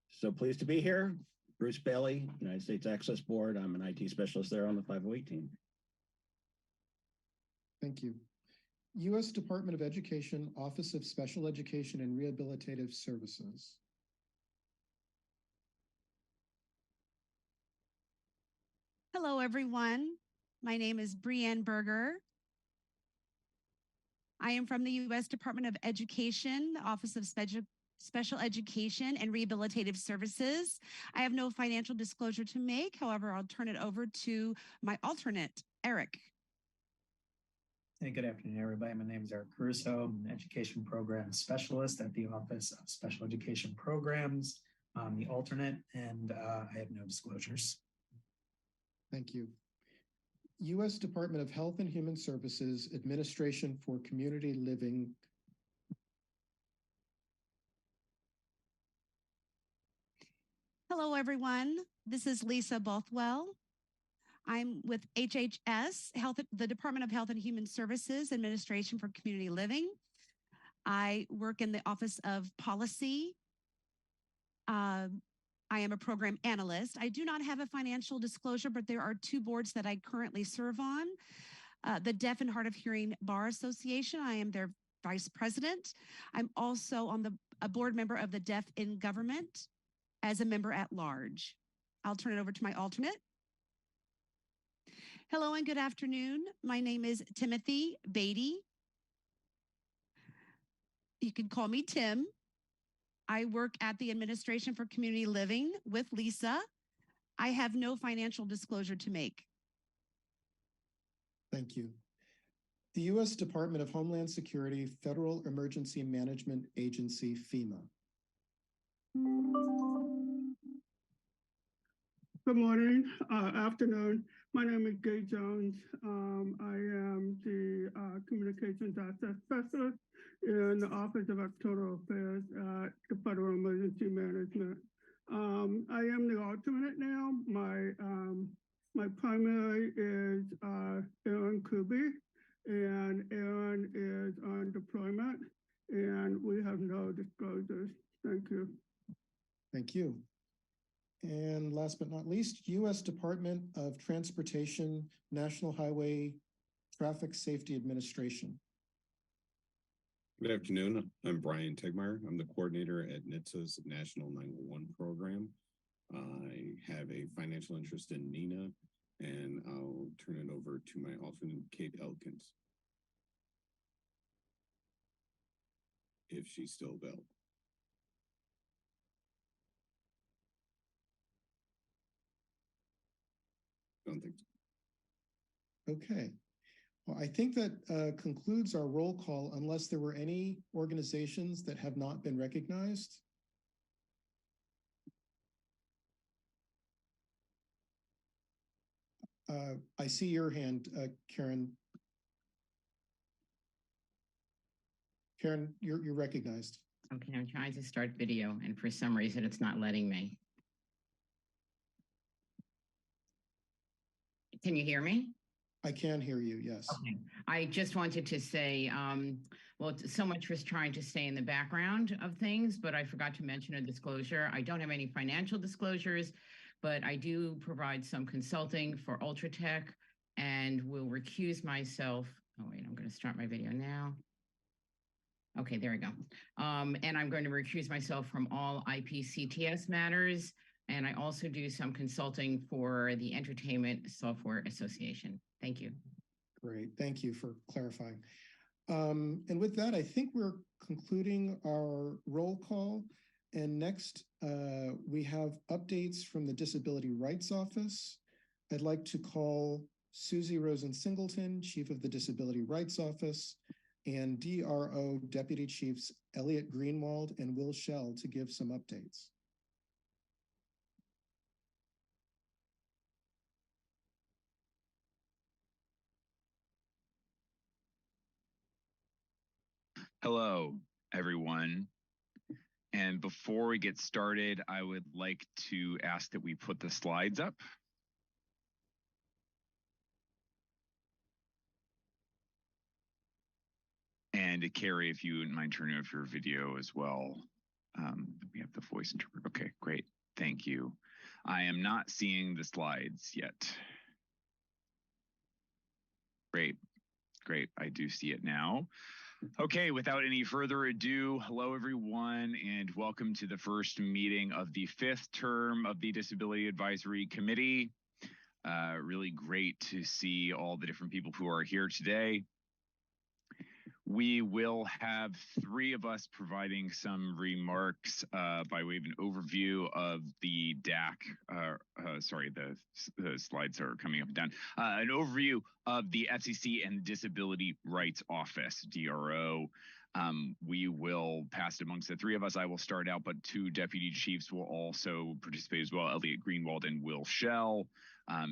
So pleased to be here. Bruce Bailey, United States Access Board. I'm an IT specialist there on the 508 team. Thank you. U.S. Department of Education, Office of Special Education and Rehabilitative Services. Hello, everyone. My name is Brianne Berger. I am from the U.S. Department of Education, the Office of Special Education and Rehabilitative Services. I have no financial disclosure to make. However, I'll turn it over to my alternate, Eric. Hey, good afternoon, everybody. My name is Eric Caruso. I'm an education program specialist at the Office of Special Education Programs. I'm the alternate, and I have no disclosures. Thank you. U.S. Department of Health and Human Services, Administration for Community Living. Hello, everyone. This is Lisa Bothwell. I'm with HHS, the Department of Health and Human Services, Administration for Community Living. I work in the Office of Policy. I am a program analyst. I do not have a financial disclosure, but there are two boards that I currently serve on. The Deaf and Hard of Hearing Bar Association, I am their vice president. I'm also on a board member of the Deaf in Government as a member at large. I'll turn it over to my alternate. Hello and good afternoon. My name is Timothy Beatty. You can call me Tim. I work at the Administration for Community Living with Lisa. I have no financial disclosure to make. Thank you. The U.S. Department of Homeland Security, Federal Emergency Management Agency, FEMA. Good morning, afternoon. My name is Gay Jones. I am the Communications Access Specialist in the Office of External Affairs at the Federal Emergency Management. I am the alternate now. My primary is Aaron Kuby, and Aaron is on deployment, and we have no disclosures. Thank you. Thank you. And last but not least, U.S. Department of Transportation, National Highway Traffic Safety Administration. Good afternoon. I'm Brian Tegmeyer. I'm the coordinator at NHTSA's National 911 program. I have a financial interest in NENA, and I'll turn it over to my alternate, Kate Elkins, if she's still available. Don't think so. Okay. Well, I think that concludes our roll call unless there were any organizations that have not been recognized. I see your hand, Karen. Karen, you're recognized. Okay, I'm trying to start video, and for some reason, it's not letting me. Can you hear me? I can hear you, yes. Okay. I just wanted to say, well, so much for trying to stay in the background of things, but I forgot to mention a disclosure. I don't have any financial disclosures, but I do provide some consulting for Ultratech and will recuse myself. Oh, wait, I'm going to start my video now. Okay, there we go. And I'm going to recuse myself from all IPCTS matters. And I also do some consulting for the Entertainment Software Association. Thank you. Great, thank you for clarifying. And with that, I think we're concluding our roll call. And next, we have updates from the Disability Rights Office. I'd like to call Susie Rosen-Singleton, Chief of the Disability Rights Office, and DRO Deputy Chiefs Elliot Greenwald and Will Shell to give some updates. Hello, everyone. And before we get started, I would like to ask that we put the slides up. And Carrie, if you wouldn't mind turning off your video as well. We have the voice interpreter. Okay, great. Thank you. I am not seeing the slides yet. Great, great. I do see it now. Okay, without any further ado, hello everyone, and welcome to the first meeting of the 5th term of the Disability Advisory Committee. Really great to see all the different people who are here today. We will have 3 of us providing some remarks by way of an overview of the DAC. Sorry, the slides are coming up and down. An overview of the FCC and Disability Rights Office, DRO. We will pass it amongst the 3 of us. I will start out, but 2 deputy chiefs will also participate as well, Elliot Greenwald and Will Shell,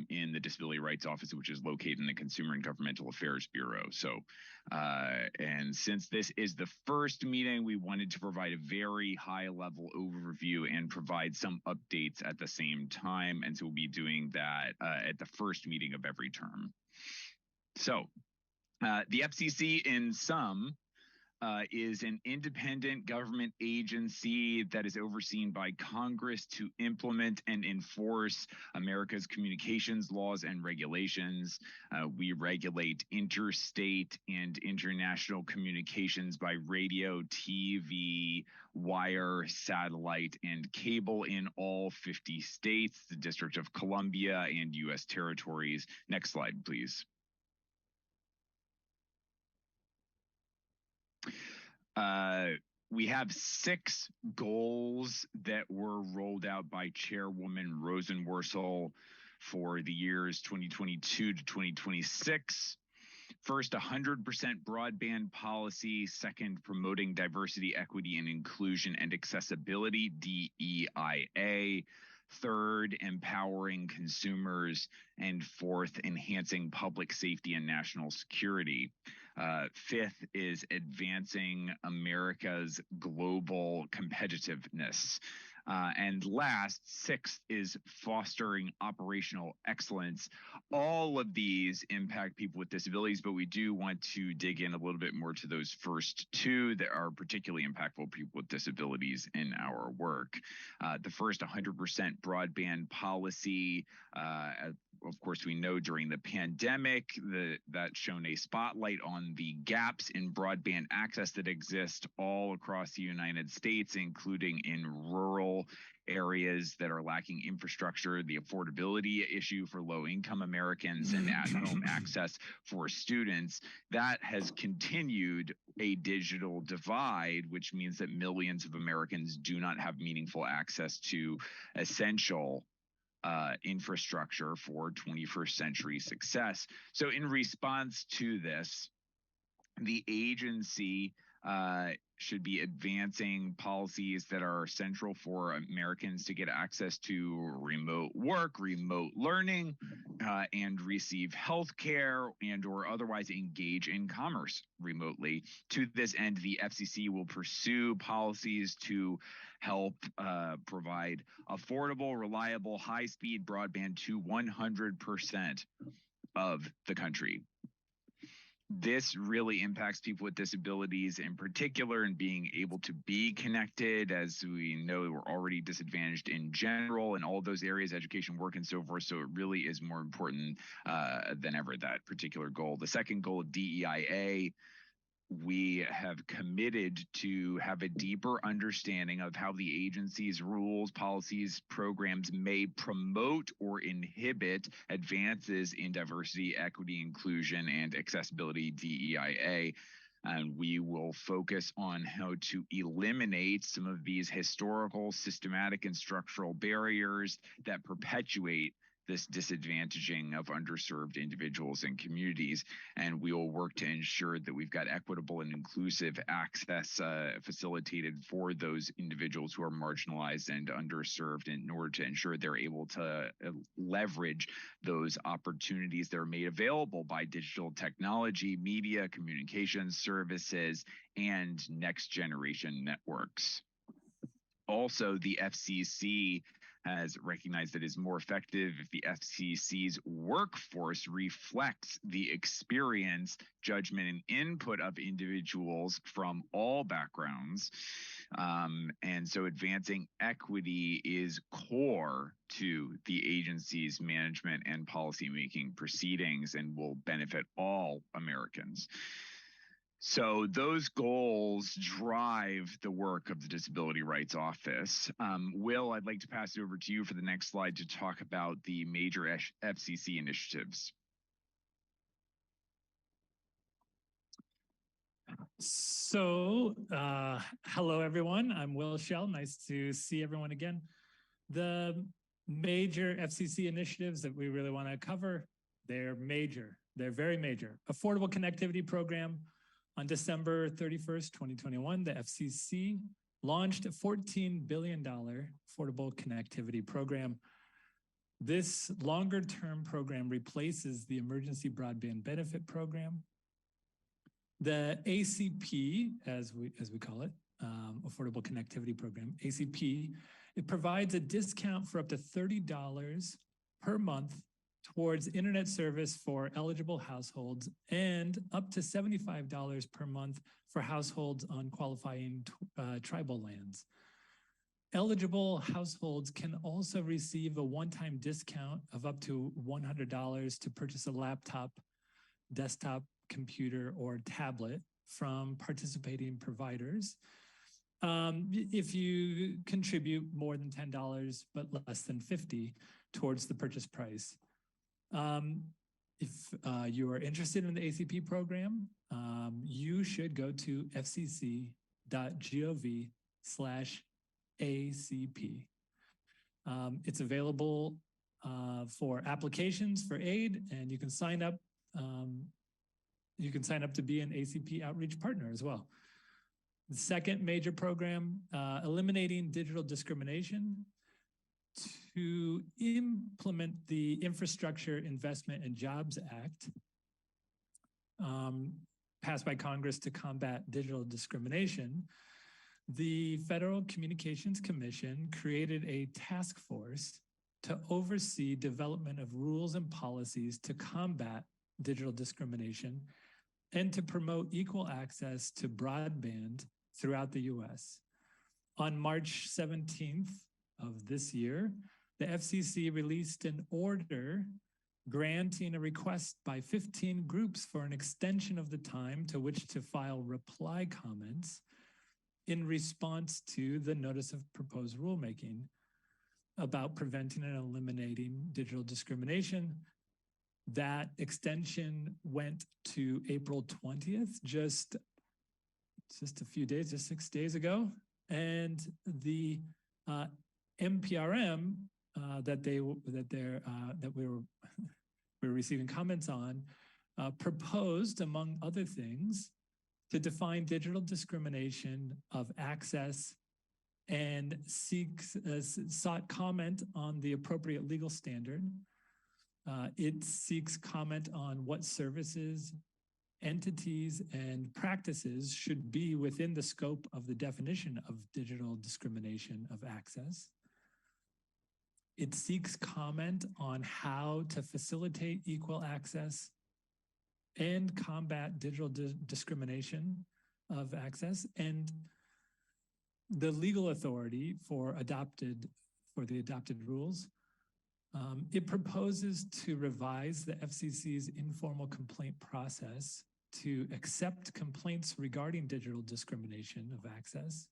in the Disability Rights Office, which is located in the Consumer and Governmental Affairs Bureau. So, and since this is the first meeting, we wanted to provide a very high-level overview and provide some updates at the same time. And so we'll be doing that at the first meeting of every term. So, the FCC in sum is an independent government agency that is overseen by Congress to implement and enforce America's communications laws and regulations. We regulate interstate and international communications by radio, TV, wire, satellite, and cable in all 50 states, the District of Columbia, and U.S. territories. Next slide, please. We have 6 goals that were rolled out by Chairwoman Rosenworcel for the years 2022 to 2026. First, 100% broadband policy. Second, promoting diversity, equity, and inclusion and accessibility, DEIA. Third, empowering consumers. And fourth, enhancing public safety and national security. Fifth is advancing America's global competitiveness. And last, 6th is fostering operational excellence. All of these impact people with disabilities, but we do want to dig in a little bit more to those first 2 that are particularly impactful to people with disabilities in our work. The first, 100% broadband policy. Of course, we know during the pandemic that's shown a spotlight on the gaps in broadband access that exist all across the United States, including in rural areas that are lacking infrastructure, the affordability issue for low-income Americans, and at-home access for students. That has continued a digital divide, which means that millions of Americans do not have meaningful access to essential infrastructure for 21st century success. So in response to this, the agency should be advancing policies that are central for Americans to get access to remote work, remote learning, and receive health care and or otherwise engage in commerce remotely. To this end, the FCC will pursue policies to help provide affordable, reliable, high-speed broadband to 100% of the country. This really impacts people with disabilities in particular, and being able to be connected. As we know, we're already disadvantaged in general in all of those areas, education, work, and so forth. So it really is more important than ever, that particular goal. The second goal of DEIA, we have committed to have a deeper understanding of how the agency's rules, policies, programs may promote or inhibit advances in diversity, equity, inclusion, and accessibility, DEIA. And we will focus on how to eliminate some of these historical, systematic, and structural barriers that perpetuate this disadvantaging of underserved individuals and communities. And we will work to ensure that we've got equitable and inclusive access facilitated for those individuals who are marginalized and underserved, in order to ensure they're able to leverage those opportunities that are made available by digital technology, media, communications services, and next generation networks. Also, the FCC has recognized that it is more effective if the FCC's workforce reflects the experience, judgment, and input of individuals from all backgrounds. And so advancing equity is core to the agency's management and policymaking proceedings and will benefit all Americans. So those goals drive the work of the Disability Rights Office. Will, I'd like to pass it over to you for the next slide to talk about the major FCC initiatives. So, hello everyone, I'm Will Shell, nice to see everyone again. The major FCC initiatives that we really want to cover, they're major, they're very major. Affordable Connectivity Program. On December 31st, 2021, the FCC launched a $14 billion Affordable Connectivity Program. This longer-term program replaces the Emergency Broadband Benefit Program. The ACP, as we call it, Affordable Connectivity Program, ACP, it provides a discount for up to $30 per month towards internet service for eligible households, and up to $75 per month for households on qualifying tribal lands. Eligible households can also receive a one-time discount of up to $100 to purchase a laptop, desktop computer, or tablet from participating providers. If you contribute more than $10 but less than $50 towards the purchase price. If you are interested in the ACP program, you should go to fcc.gov/ACP. It's available for applications for aid, and you can sign up. You can sign up to be an ACP outreach partner as well. The second major program, eliminating digital discrimination, to implement the Infrastructure Investment and Jobs Act, passed by Congress to combat digital discrimination. The Federal Communications Commission created a task force to oversee development of rules and policies to combat digital discrimination and to promote equal access to broadband throughout the U.S. On March 17th of this year, the FCC released an order granting a request by 15 groups for an extension of the time to which to file reply comments in response to the notice of proposed rulemaking about preventing and eliminating digital discrimination. That extension went to April 20th, just a few days, just 6 days ago. And the NPRM that we're receiving comments on proposed, among other things, to define digital discrimination of access and sought comment on the appropriate legal standard. It seeks comment on what services, entities, and practices should be within the scope of the definition of digital discrimination of access. It seeks comment on how to facilitate equal access and combat digital discrimination of access, and the legal authority for the adopted rules. It proposes to revise the FCC's informal complaint process to accept complaints regarding digital discrimination of access.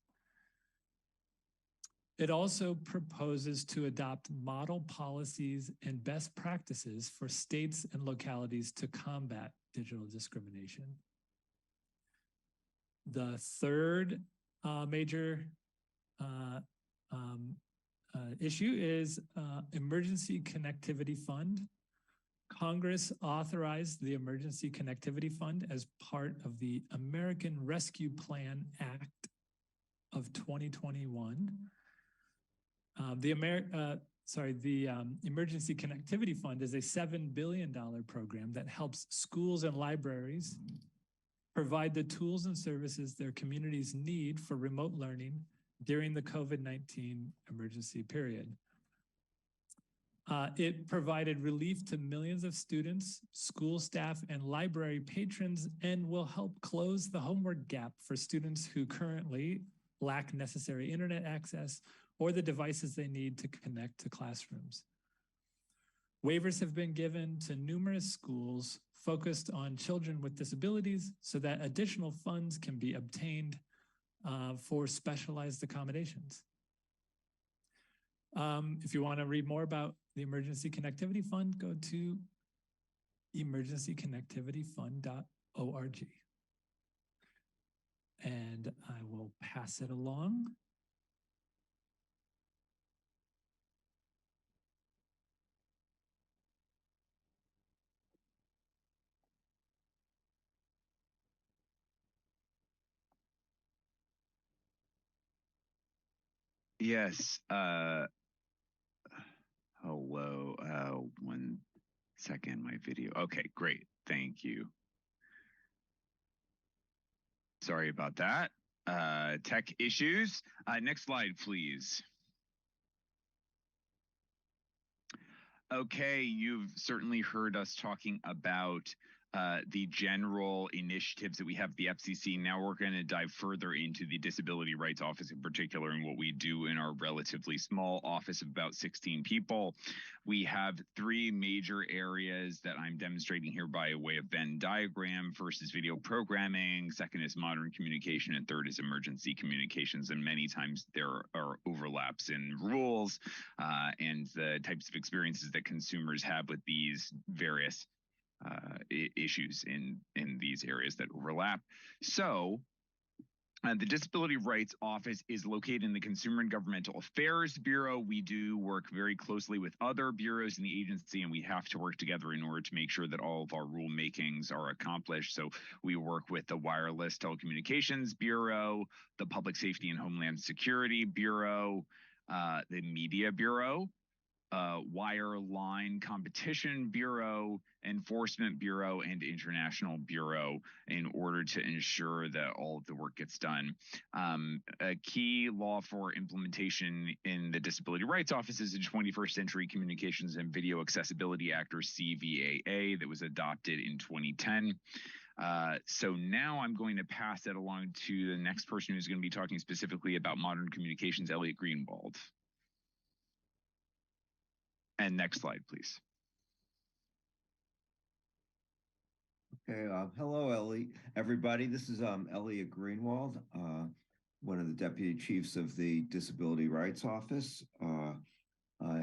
It also proposes to adopt model policies and best practices for states and localities to combat digital discrimination. The third major issue is Emergency Connectivity Fund. Congress authorized the Emergency Connectivity Fund as part of the American Rescue Plan Act of 2021. The Emergency Connectivity Fund is a $7 billion program that helps schools and libraries provide the tools and services their communities need for remote learning during the COVID-19 emergency period. It provided relief to millions of students, school staff, and library patrons, and will help close the homework gap for students who currently lack necessary internet access or the devices they need to connect to classrooms. Waivers have been given to numerous schools focused on children with disabilities so that additional funds can be obtained for specialized accommodations. If you want to read more about the Emergency Connectivity Fund, go to emergencyconnectivityfund.org. And I will pass it along. Yes. Hello. 1 second, my video. Okay, great. Thank you. Sorry about that. Tech issues. Next slide, please. Okay, you've certainly heard us talking about the general initiatives that we have at the FCC. Now we're going to dive further into the Disability Rights Office in particular and what we do in our relatively small office of about 16 people. We have three major areas that I'm demonstrating here by way of Venn diagram. First is video programming, second is modern communication, and third is emergency communications. And many times there are overlaps in rules and the types of experiences that consumers have with these various issues in these areas that overlap. So the Disability Rights Office is located in the Consumer and Governmental Affairs Bureau. We do work very closely with other bureaus in the agency, and we have to work together in order to make sure that all of our rulemakings are accomplished. So we work with the Wireless Telecommunications Bureau, the Public Safety and Homeland Security Bureau, the Media Bureau, Wireline Competition Bureau, Enforcement Bureau, and International Bureau in order to ensure that all of the work gets done. A key law for implementation in the Disability Rights Office is the 21st Century Communications and Video Accessibility Act, or CVAA, that was adopted in 2010. So now I'm going to pass that along to the next person who's going to be talking specifically about modern communications, Elliot Greenwald. And next slide, please. Okay, hello, everybody. This is Elliot Greenwald, one of the deputy chiefs of the Disability Rights Office. I'm a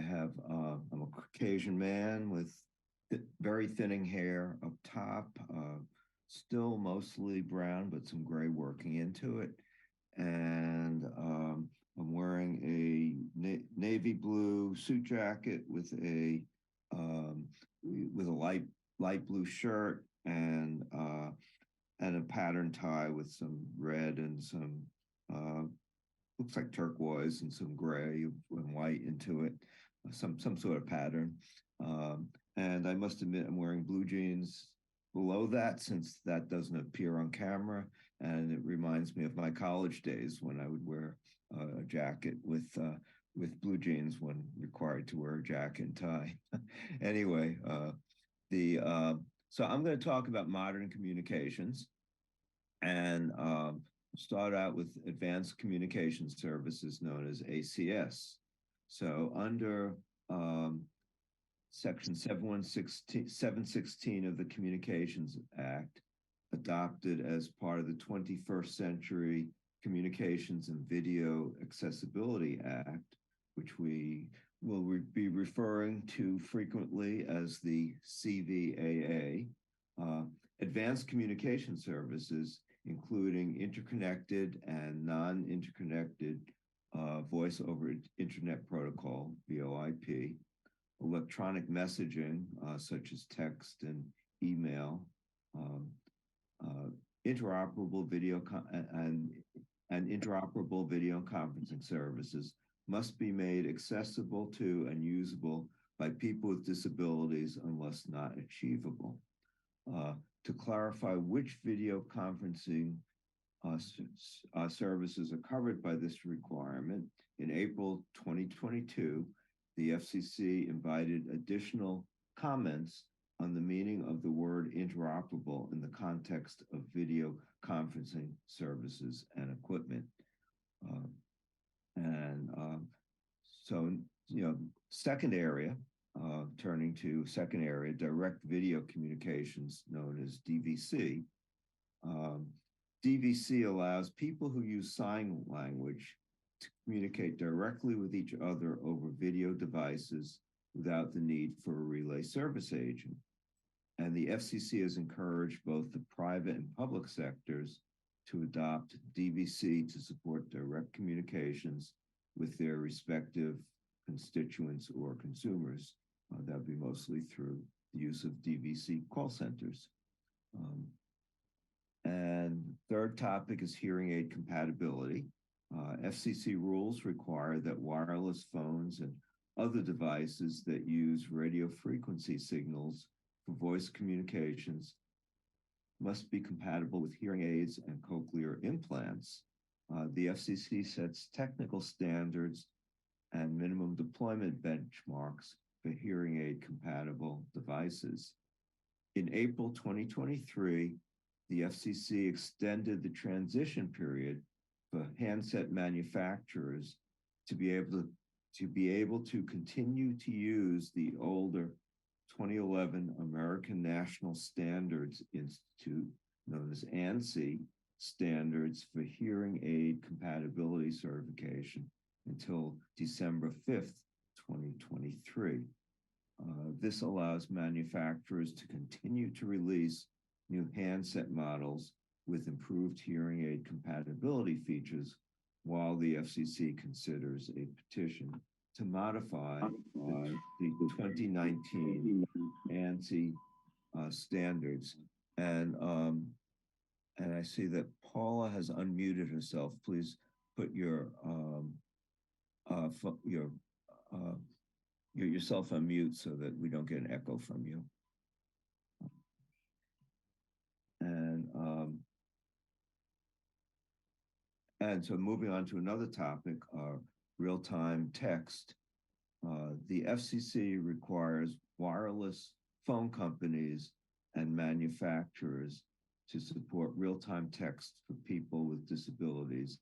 Caucasian man with very thinning hair up top, still mostly brown, but some gray working into it. And I'm wearing a navy blue suit jacket with a light blue shirt and a pattern tie with some red and some looks like turquoise and some gray and white into it, some sort of pattern. And I must admit, I'm wearing blue jeans below that, since that doesn't appear on camera, and it reminds me of my college days when I would wear a jacket with blue jeans when required to wear a jacket and tie. Anyway, so I'm going to talk about modern communications, and start out with advanced communication services known as ACS. So under Section 716 of the Communications Act, adopted as part of the 21st Century Communications and Video Accessibility Act, which we will be referring to frequently as the CVAA, advanced communication services, including interconnected and non-interconnected voice over internet protocol, VoIP, electronic messaging, such as text and email, interoperable video and interoperable video conferencing services must be made accessible to and usable by people with disabilities unless not achievable. To clarify which video conferencing services are covered by this requirement, in April 2022, the FCC invited additional comments on the meaning of the word interoperable in the context of video conferencing services and equipment. So, second area, turning to second area, direct video communications, known as DVC. DVC allows people who use sign language to communicate directly with each other over video devices without the need for a relay service agent. And the FCC has encouraged both the private and public sectors to adopt DVC to support direct communications with their respective constituents or consumers. That would be mostly through the use of DVC call centers. And third topic is hearing aid compatibility. FCC rules require that wireless phones and other devices that use radio frequency signals for voice communications must be compatible with hearing aids and cochlear implants. The FCC sets technical standards and minimum deployment benchmarks for hearing aid compatible devices. In April 2023, the FCC extended the transition period for handset manufacturers to be able to continue to use the older 2011 American National Standards Institute, known as ANSI, standards for hearing aid compatibility certification until December 5th, 2023. This allows manufacturers to continue to release new handset models with improved hearing aid compatibility features while the FCC considers a petition to modify the 2019 ANSI standards. And I see that Paula has unmuted herself. Please put yourself on mute so that we don't get an echo from you. And so moving on to another topic, real-time text. The FCC requires wireless phone companies and manufacturers to support real-time text for people with disabilities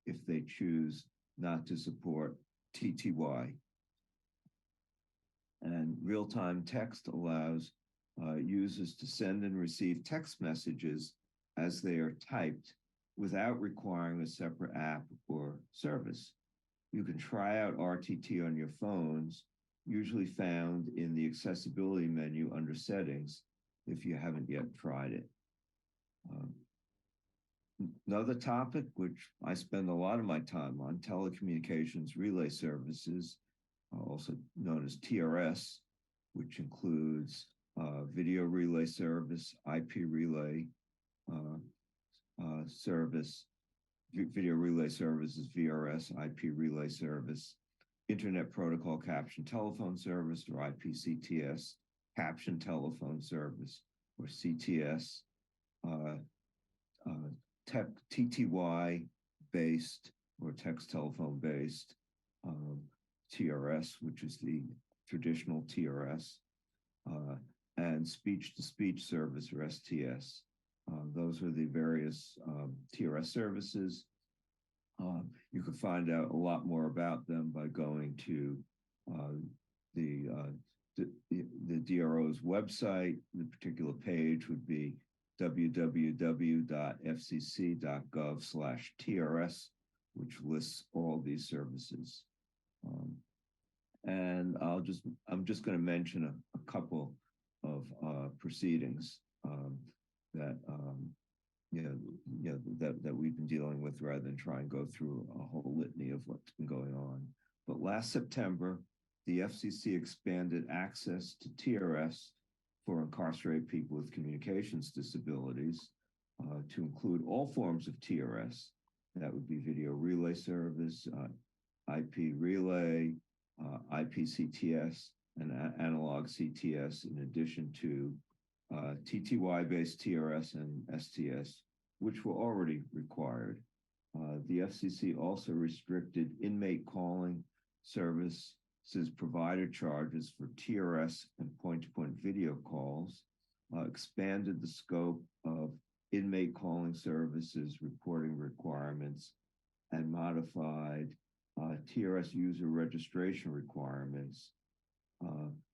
if they choose not to support TTY. And real-time text allows users to send and receive text messages as they are typed without requiring a separate app or service. You can try out RTT on your phones, usually found in the accessibility menu under settings, if you haven't yet tried it. Another topic, which I spend a lot of my time on, telecommunications relay services, also known as TRS, which includes video relay service, IP relay service, video relay services, VRS, IP relay service, Internet Protocol Caption Telephone Service, or IPCTS, Caption Telephone Service, or CTS, TTY based or text telephone based, TRS, which is the traditional TRS, and speech to speech service, or STS. Those are the various TRS services. You can find out a lot more about them by going to the DRO's website. The particular page would be www.fcc.gov/TRS, which lists all these services. And I'm just going to mention a couple of proceedings that that we've been dealing with, rather than try and go through a whole litany of what's been going on. But last September, the FCC expanded access to TRS for incarcerated people with communications disabilities to include all forms of TRS. That would be video relay service, IP relay, IPCTS, and analog CTS, in addition to TTY-based TRS and STS, which were already required. The FCC also restricted inmate calling services provider charges for TRS and point-to-point video calls, expanded the scope of inmate calling services reporting requirements, and modified TRS user registration requirements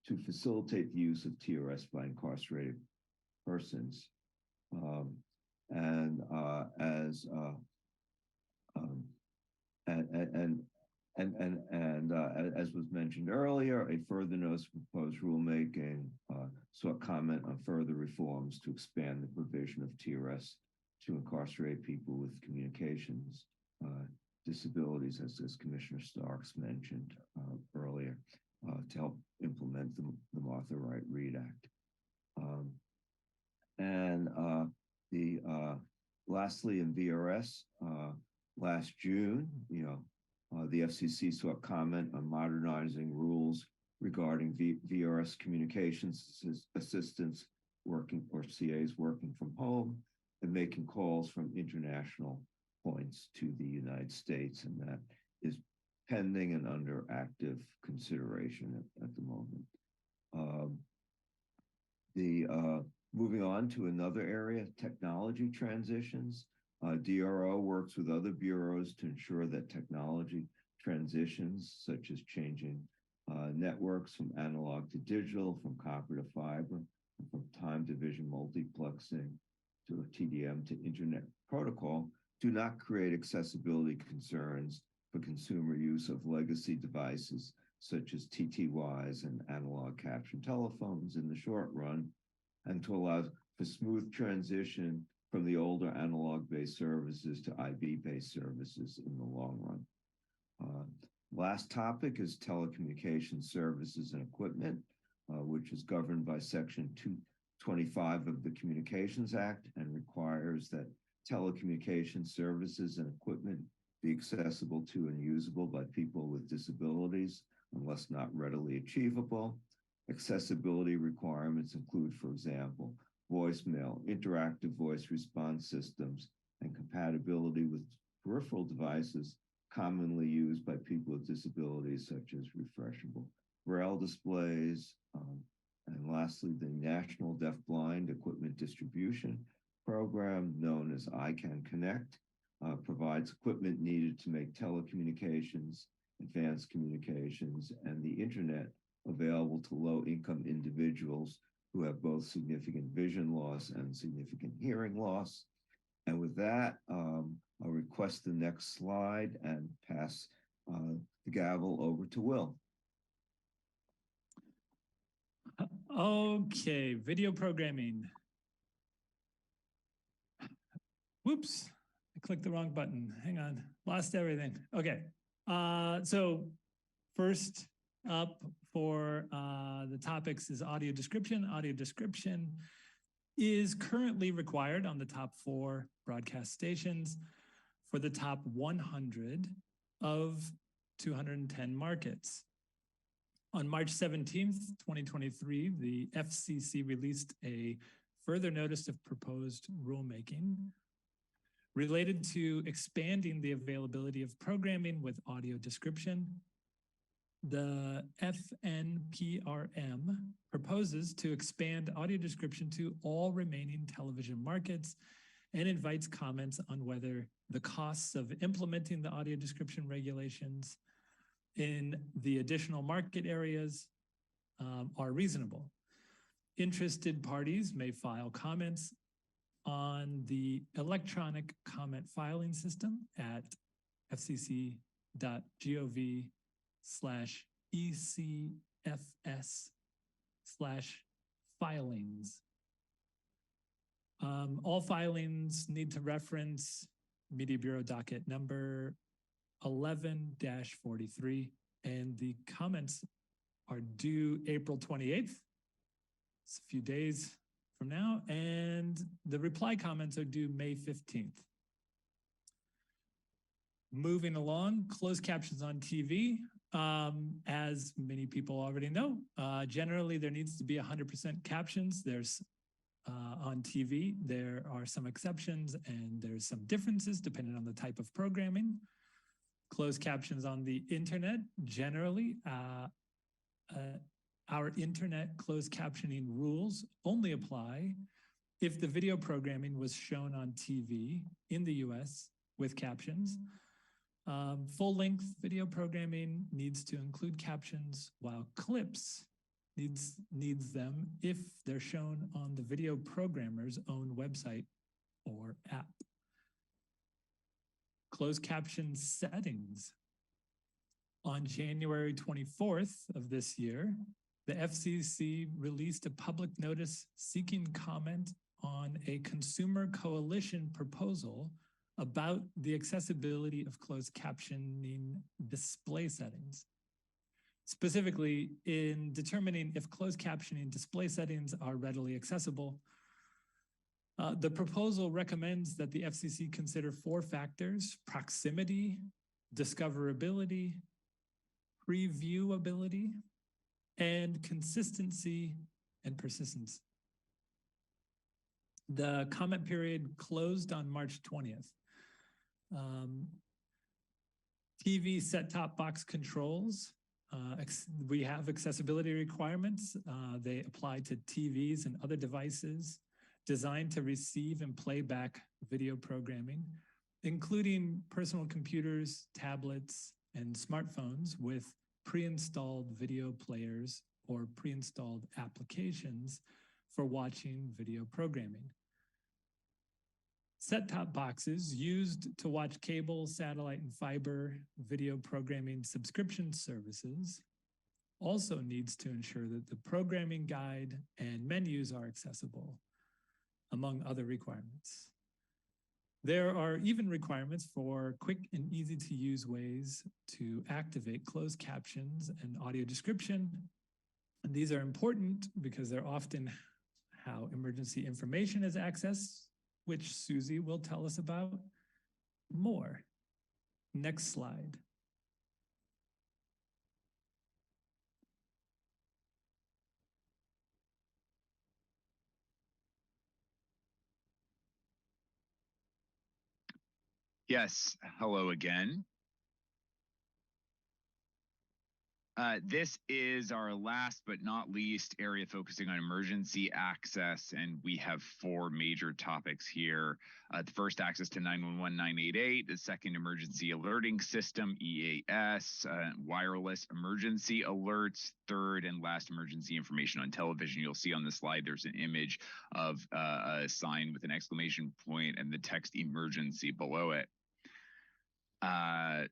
to facilitate the use of TRS by incarcerated persons. As was mentioned earlier, a further notice of proposed rulemaking sought comment on further reforms to expand the provision of TRS to incarcerate people with communications disabilities, as Commissioner Starks mentioned earlier, to help implement the Martha Wright Reed Act. Lastly, in VRS, last June, the FCC sought comment on modernizing rules regarding VRS communications assistants working, or CAs working from home, and making calls from international points to the United States, and that is pending and under active consideration at the moment. Moving on to another area, technology transitions. DRO works with other bureaus to ensure that technology transitions, such as changing networks from analog to digital, from copper to fiber, from time division multiplexing to TDM to internet protocol, do not create accessibility concerns for consumer use of legacy devices such as TTYs and analog caption telephones in the short run, and to allow for smooth transition from the older analog-based services to IB-based services in the long run. Last topic is telecommunication services and equipment, which is governed by Section 225 of the Communications Act and requires that telecommunication services and equipment be accessible to and usable by people with disabilities unless not readily achievable. Accessibility requirements include, for example, voicemail, interactive voice response systems, and compatibility with peripheral devices commonly used by people with disabilities, such as refreshable braille displays. And lastly, the National Deafblind Equipment Distribution Program, known as ICANN Connect, provides equipment needed to make telecommunications, advanced communications, and the internet available to low-income individuals who have both significant vision loss and significant hearing loss. And with that, I'll request the next slide and pass the gavel over to Will. Okay, video programming. Whoops, I clicked the wrong button. Hang on, lost everything. Okay, so first up for the topics is audio description. Audio description is currently required on the top 4 broadcast stations for the top 100 of 210 markets. On March 17th, 2023, the FCC released a further notice of proposed rulemaking related to expanding the availability of programming with audio description. The FNPRM proposes to expand audio description to all remaining television markets and invites comments on whether the costs of implementing the audio description regulations in the additional market areas are reasonable. Interested parties may file comments on the electronic comment filing system at fcc.gov/ECFS/filings. All filings need to reference Media Bureau docket number 11-43, and the comments are due April 28th. It's a few days from now, and the reply comments are due May 15th. Moving along, closed captions on TV. As many people already know, generally there needs to be 100% captions. There's on TV, there are some exceptions and there's some differences depending on the type of programming. Closed captions on the internet, generally, our internet closed captioning rules only apply if the video programming was shown on TV in the US with captions. Full-length video programming needs to include captions, while clips needs them if they're shown on the video programmer's own website or app. Closed caption settings. On January 24th of this year, the FCC released a public notice seeking comment on a consumer coalition proposal about the accessibility of closed captioning display settings. Specifically, in determining if closed captioning display settings are readily accessible, the proposal recommends that the FCC consider 4 factors: proximity, discoverability, previewability, and consistency and persistence. The comment period closed on March 20th. TV set-top box controls. We have accessibility requirements. They apply to TVs and other devices designed to receive and play back video programming, including personal computers, tablets, and smartphones with pre-installed video players or pre-installed applications for watching video programming. Set-top boxes used to watch cable, satellite, and fiber video programming subscription services also needs to ensure that the programming guide and menus are accessible, among other requirements. There are even requirements for quick and easy to use ways to activate closed captions and audio description. And these are important because they're often how emergency information is accessed, which Susie will tell us about more. Next slide. Yes, hello again. This is our last but not least area focusing on emergency access, and we have 4 major topics here. The first, access to 911-988, the second, emergency alerting system, EAS, wireless emergency alerts, third and last, emergency information on television. You'll see on the slide there's an image of a sign with an exclamation point and the text emergency below it.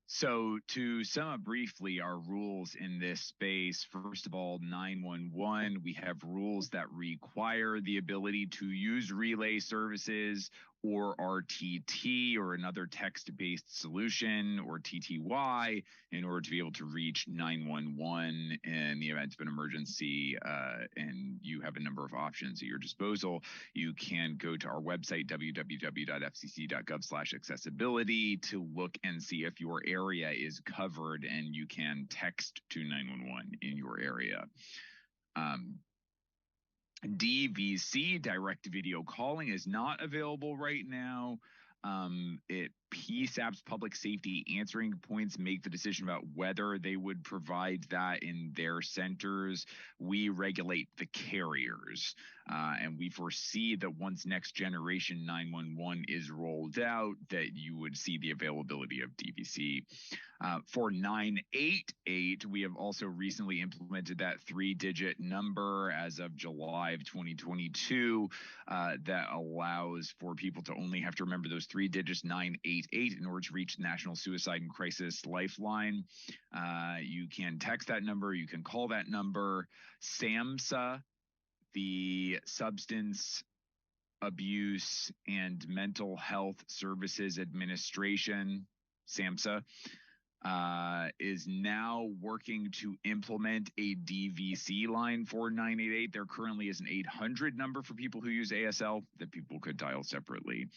So to sum up briefly our rules in this space, first of all, 911, we have rules that require the ability to use relay services or RTT or another text-based solution or TTY in order to be able to reach 911 in the event of an emergency, and you have a number of options at your disposal. You can go to our website, www.fcc.gov/accessibility, to look and see if your area is covered, and you can text to 911 in your area. DVC, direct video calling, is not available right now. PSAP's public safety answering points make the decision about whether they would provide that in their centers. We regulate the carriers, and we foresee that once next generation 911 is rolled out, that you would see the availability of DVC. For 988, we have also recently implemented that 3-digit number as of July of 2022 that allows for people to only have to remember those 3 digits, 988, in order to reach the National Suicide and Crisis Lifeline. You can text that number, you can call that number. SAMHSA, the Substance Abuse and Mental Health Services Administration, SAMHSA, is now working to implement a DVC line for 988. There currently is an 800 number for people who use ASL that people could dial separately.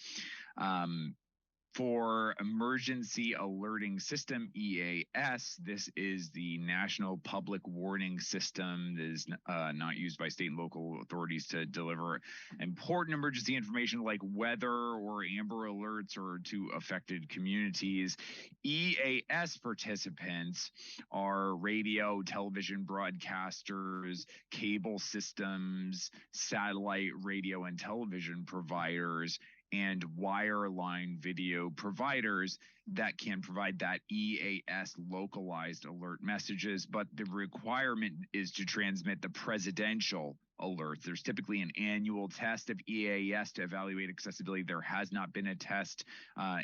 For emergency alerting system, EAS, this is the national public warning system that is not used by state and local authorities to deliver important emergency information like weather or Amber Alerts or to affected communities. EAS participants are radio, television broadcasters, cable systems, satellite radio and television providers, and wireline video providers that can provide that EAS localized alert messages, but the requirement is to transmit the presidential alerts. There's typically an annual test of EAS to evaluate accessibility. There has not been a test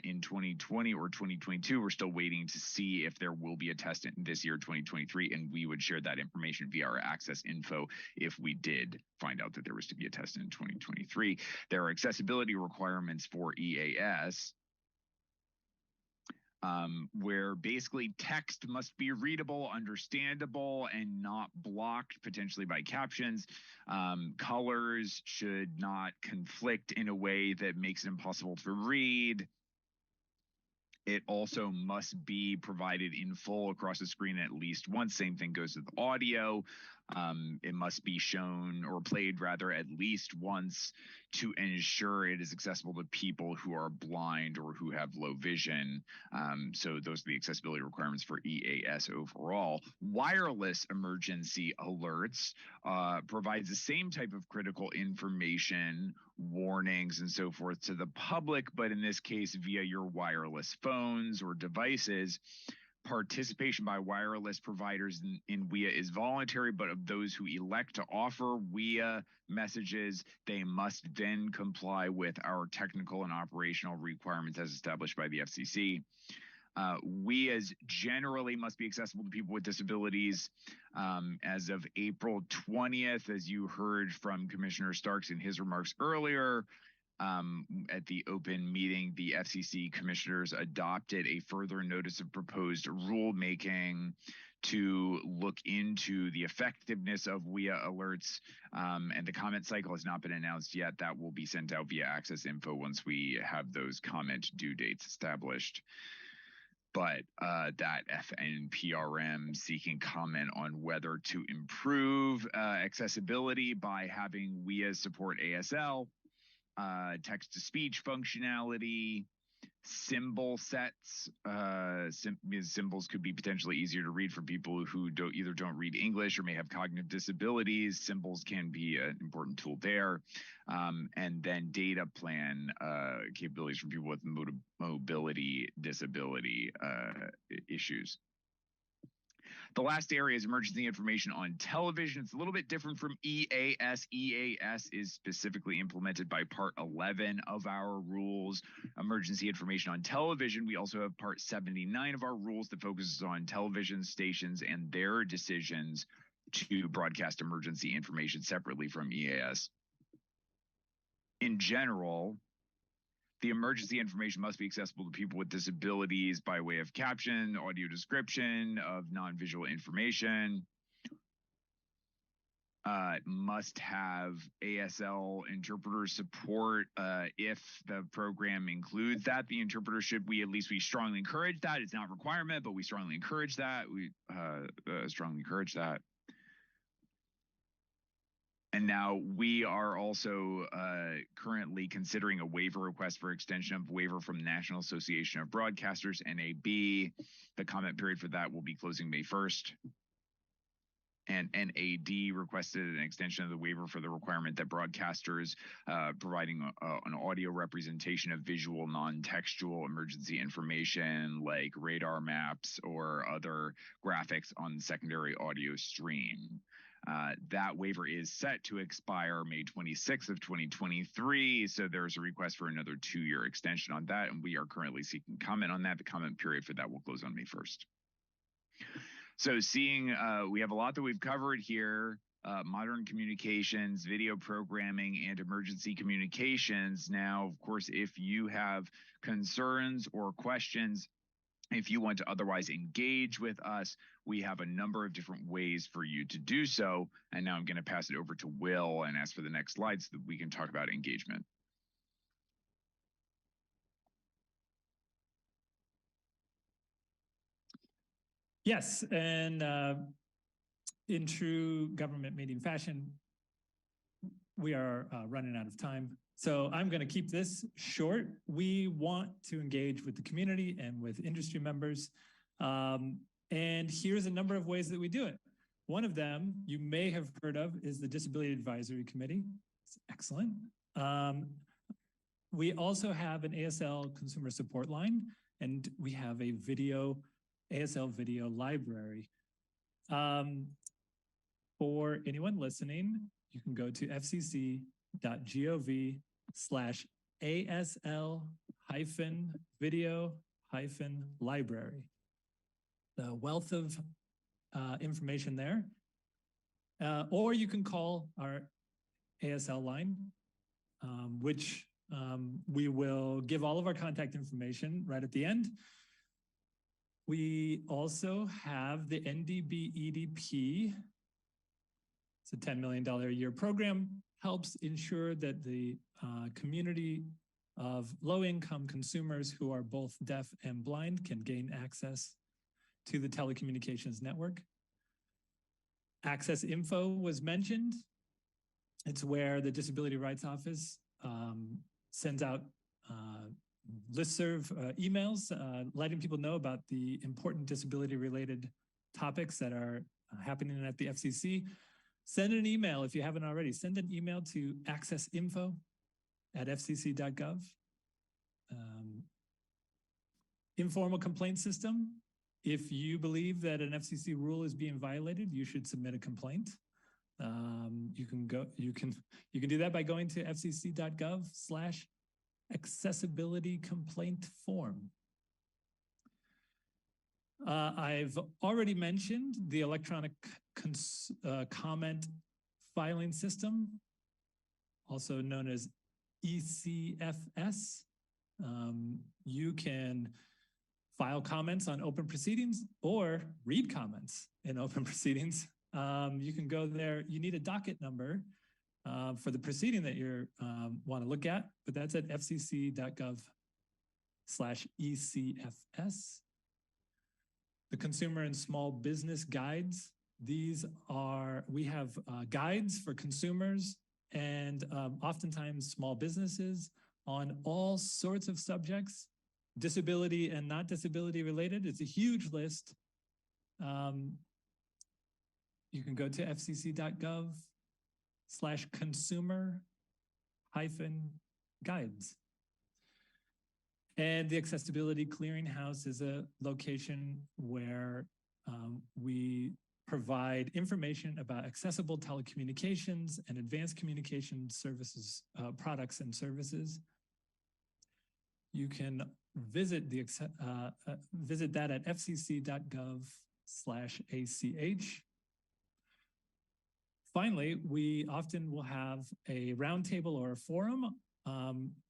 in 2020 or 2022. We're still waiting to see if there will be a test in this year, 2023, and we would share that information via our access info if we did find out that there was to be a test in 2023. There are accessibility requirements for EAS, where basically text must be readable, understandable, and not blocked potentially by captions. Colors should not conflict in a way that makes it impossible to read. It also must be provided in full across the screen at least once. Same thing goes with audio. It must be shown or played rather at least once to ensure it is accessible to people who are blind or who have low vision. So those are the accessibility requirements for EAS overall. Wireless emergency alerts provides the same type of critical information, warnings, and so forth to the public, but in this case via your wireless phones or devices. Participation by wireless providers in WIA is voluntary, but of those who elect to offer WIA messages, they must then comply with our technical and operational requirements as established by the FCC. WIAs generally must be accessible to people with disabilities. As of April 20th, as you heard from Commissioner Starks in his remarks earlier, at the open meeting, the FCC commissioners adopted a further notice of proposed rulemaking to look into the effectiveness of WIA alerts, and the comment cycle has not been announced yet. That will be sent out via Access Info once we have those comment due dates established. But that FNPRM seeking comment on whether to improve accessibility by having WIA support ASL, text-to-speech functionality, symbol sets. Symbols could be potentially easier to read for people who either don't read English or may have cognitive disabilities. Symbols can be an important tool there. And then data plan capabilities for people with mobility disability issues. The last area is emergency information on television. It's a little bit different from EAS. EAS is specifically implemented by Part 11 of our rules. Emergency information on television. We also have Part 79 of our rules that focuses on television stations and their decisions to broadcast emergency information separately from EAS. In general, the emergency information must be accessible to people with disabilities by way of caption, audio description of non-visual information. Must have ASL interpreter support. If the program includes that, the interpreter should, we strongly encourage that. It's not a requirement, but we strongly encourage that. We strongly encourage that. And now we are also currently considering a waiver request for extension of waiver from the National Association of Broadcasters, NAB. The comment period for that will be closing May 1st. And NAD requested an extension of the waiver for the requirement that broadcasters providing an audio representation of visual non-textual emergency information like radar maps or other graphics on secondary audio stream. That waiver is set to expire May 26th of 2023. So there's a request for another 2-year extension on that. And we are currently seeking comment on that. The comment period for that will close on May 1st. So seeing we have a lot that we've covered here, modern communications, video programming, and emergency communications. Now, of course, if you have concerns or questions, if you want to otherwise engage with us, we have a number of different ways for you to do so. And now I'm going to pass it over to Will and ask for the next slide so that we can talk about engagement. Yes, and in true government meeting fashion, we are running out of time. So I'm going to keep this short. We want to engage with the community and with industry members. And here's a number of ways that we do it. One of them you may have heard of is the Disability Advisory Committee. It's excellent. We also have an ASL consumer support line, and we have a ASL video library. For anyone listening, you can go to fcc.gov/ASL-video-library. The wealth of information there. Or you can call our ASL line, which we will give all of our contact information right at the end. We also have the NDB EDP. It's a $10 million a year program, helps ensure that the community of low-income consumers who are both deaf and blind can gain access to the telecommunications network. Access info was mentioned. It's where the Disability Rights Office sends out listserv emails, letting people know about the important disability-related topics that are happening at the FCC. Send an email if you haven't already. Send an email to accessinfo@fcc.gov. Informal complaint system. If you believe that an FCC rule is being violated, you should submit a complaint. You can do that by going to fcc.gov/accessibility complaint form. I've already mentioned the electronic comment filing system, also known as ECFS. You can file comments on open proceedings or read comments in open proceedings. You can go there. You need a docket number for the proceeding that you want to look at, but that's at fcc.gov/ECFS. The consumer and small business guides. These are, we have guides for consumers and oftentimes small businesses on all sorts of subjects, disability and not disability related. It's a huge list. You can go to fcc.gov/consumer-guides. And the Accessibility Clearinghouse is a location where we provide information about accessible telecommunications and advanced communication services, products and services. You can visit that at fcc.gov/ACH. Finally, we often will have a roundtable or a forum.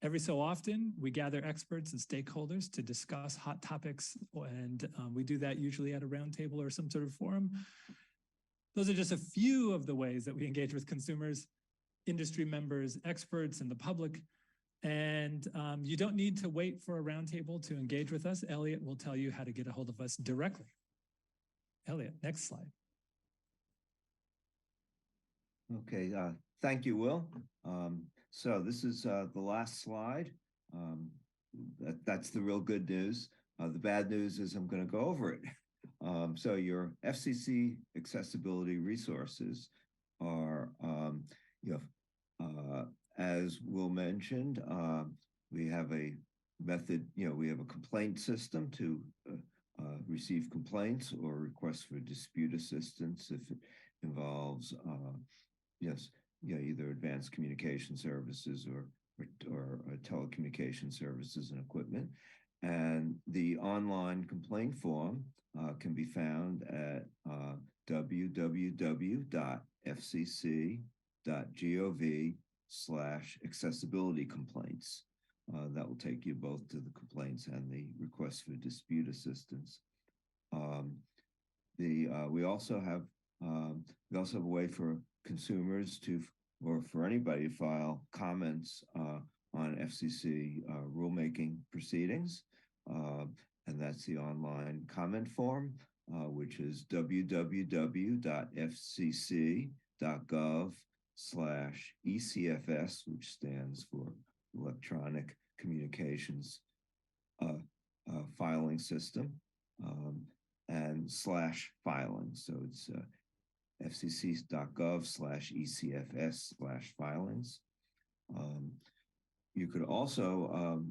Every so often, we gather experts and stakeholders to discuss hot topics, and we do that usually at a roundtable or some sort of forum. Those are just a few of the ways that we engage with consumers, industry members, experts, and the public. And you don't need to wait for a roundtable to engage with us. Elliot will tell you how to get a hold of us directly. Elliot, next slide. Okay, thank you, Will. So this is the last slide. That's the real good news. The bad news is I'm going to go over it. So your FCC accessibility resources are, as Will mentioned, we have a method, we have a complaint system to receive complaints or requests for dispute assistance if it involves either advanced communication services or telecommunication services and equipment. And the online complaint form can be found at www.fcc.gov/accessibility complaints. That will take you both to the complaints and the request for dispute assistance. We also have a way for consumers or for anybody to file comments on FCC rulemaking proceedings. And that's the online comment form, which is www.fcc.gov/ECFS, which stands for Electronic Communications Filing System, and /filing. So it's fcc.gov/ECFS/filings. You could also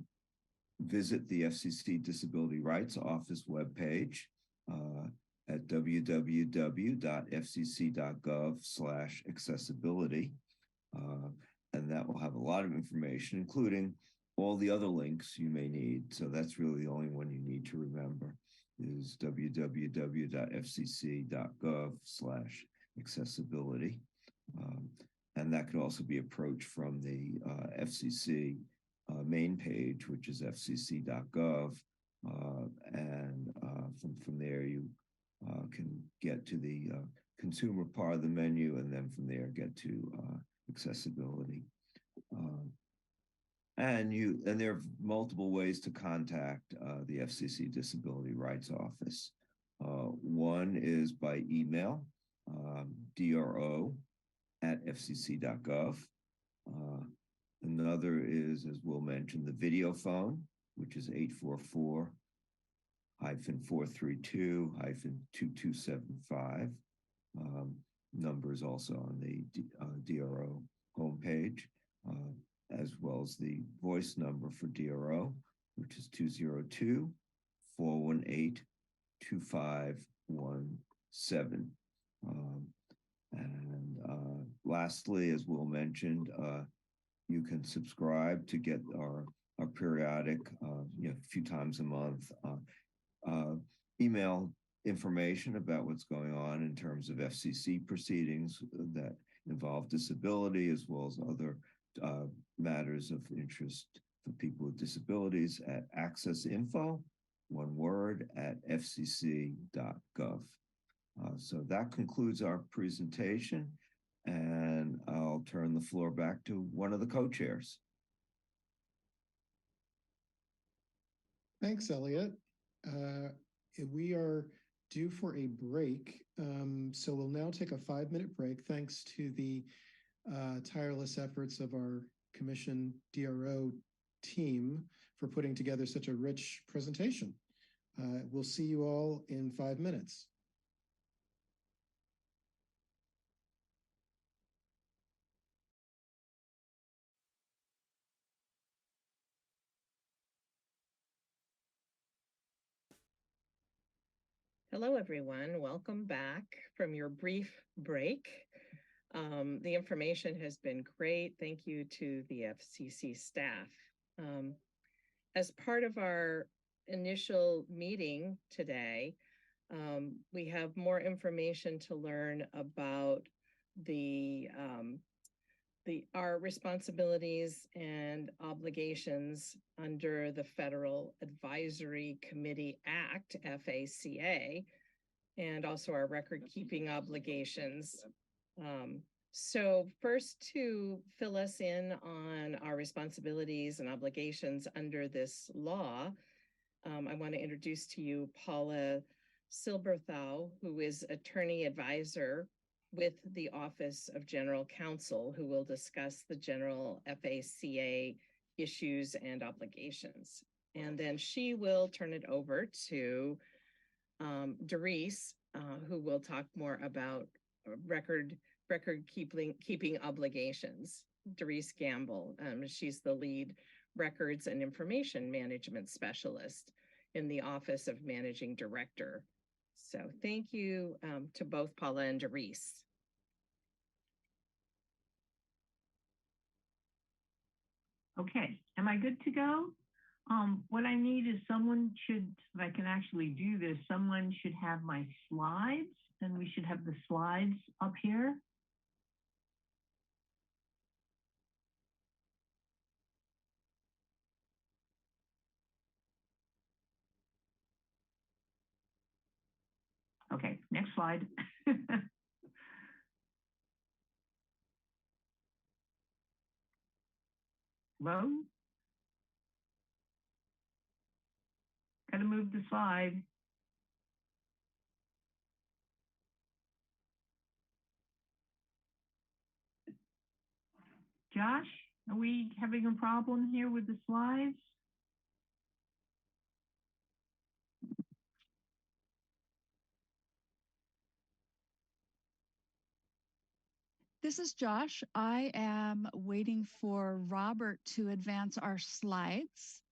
visit the FCC Disability Rights Office webpage at www.fcc.gov/accessibility. And that will have a lot of information, including all the other links you may need. So that's really the only one you need to remember is www.fcc.gov/accessibility. And that could also be approached from the FCC main page, which is fcc.gov. And from there, you can get to the consumer part of the menu, and then from there, get to accessibility. And there are multiple ways to contact the FCC Disability Rights Office. One is by email. dro@fcc.gov. Another is, as Will mentioned, the video phone, which is 844-432-2275. Number is also on the DRO homepage, as well as the voice number for DRO, which is 202-418-2517. Lastly, as Will mentioned, you can subscribe to get our periodic, a few times a month, email information about what's going on in terms of FCC proceedings that involve disability, as well as other matters of interest for people with disabilities at accessinfo, one word, at fcc.gov. So that concludes our presentation, and I'll turn the floor back to one of the co-chairs. Thanks, Elliot. We are due for a break, so we'll now take a 5-minute break, thanks to the tireless efforts of our Commission DRO team for putting together such a rich presentation. We'll see you all in 5 minutes. Hello, everyone. Welcome back from your brief break. The information has been great. Thank you to the FCC staff. As part of our initial meeting today, we have more information to learn about our responsibilities and obligations under the Federal Advisory Committee Act, FACA, and also our record-keeping obligations. So first, to fill us in on our responsibilities and obligations under this law, I want to introduce to you Paula Silberthau, who is attorney advisor with the Office of General Counsel, who will discuss the general FACA issues and obligations. And then she will turn it over to Doris, who will talk more about record-keeping obligations. Doris Gamble, she's the lead records and information management specialist in the Office of Managing Director. So thank you to both Paula and Doris. Okay, am I good to go? What I need is someone should, if I can actually do this, someone should have my slides, and we should have the slides up here. Okay, next slide. Hello? Gotta move the slide. Josh, are we having a problem here with the slides? This is Josh. I am waiting for Robert to advance our slides.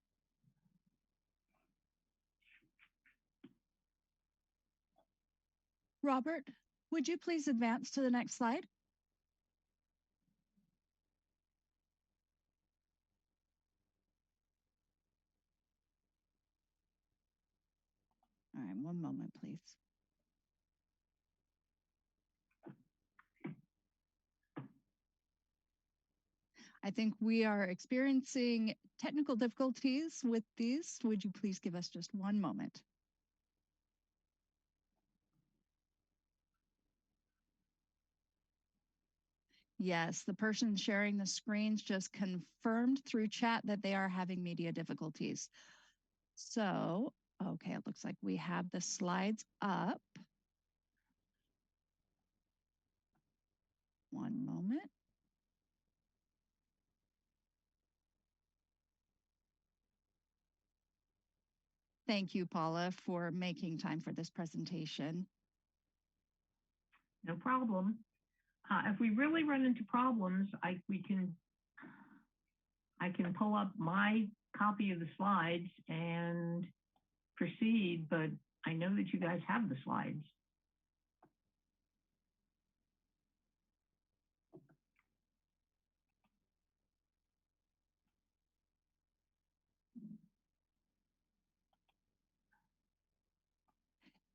Robert, would you please advance to the next slide? All right, one moment, please. I think we are experiencing technical difficulties with these. Would you please give us just one moment? Yes, the person sharing the screens just confirmed through chat that they are having media difficulties. So, okay, it looks like we have the slides up. One moment. Thank you, Paula, for making time for this presentation. No problem. If we really run into problems, I can pull up my copy of the slides and proceed, but I know that you guys have the slides.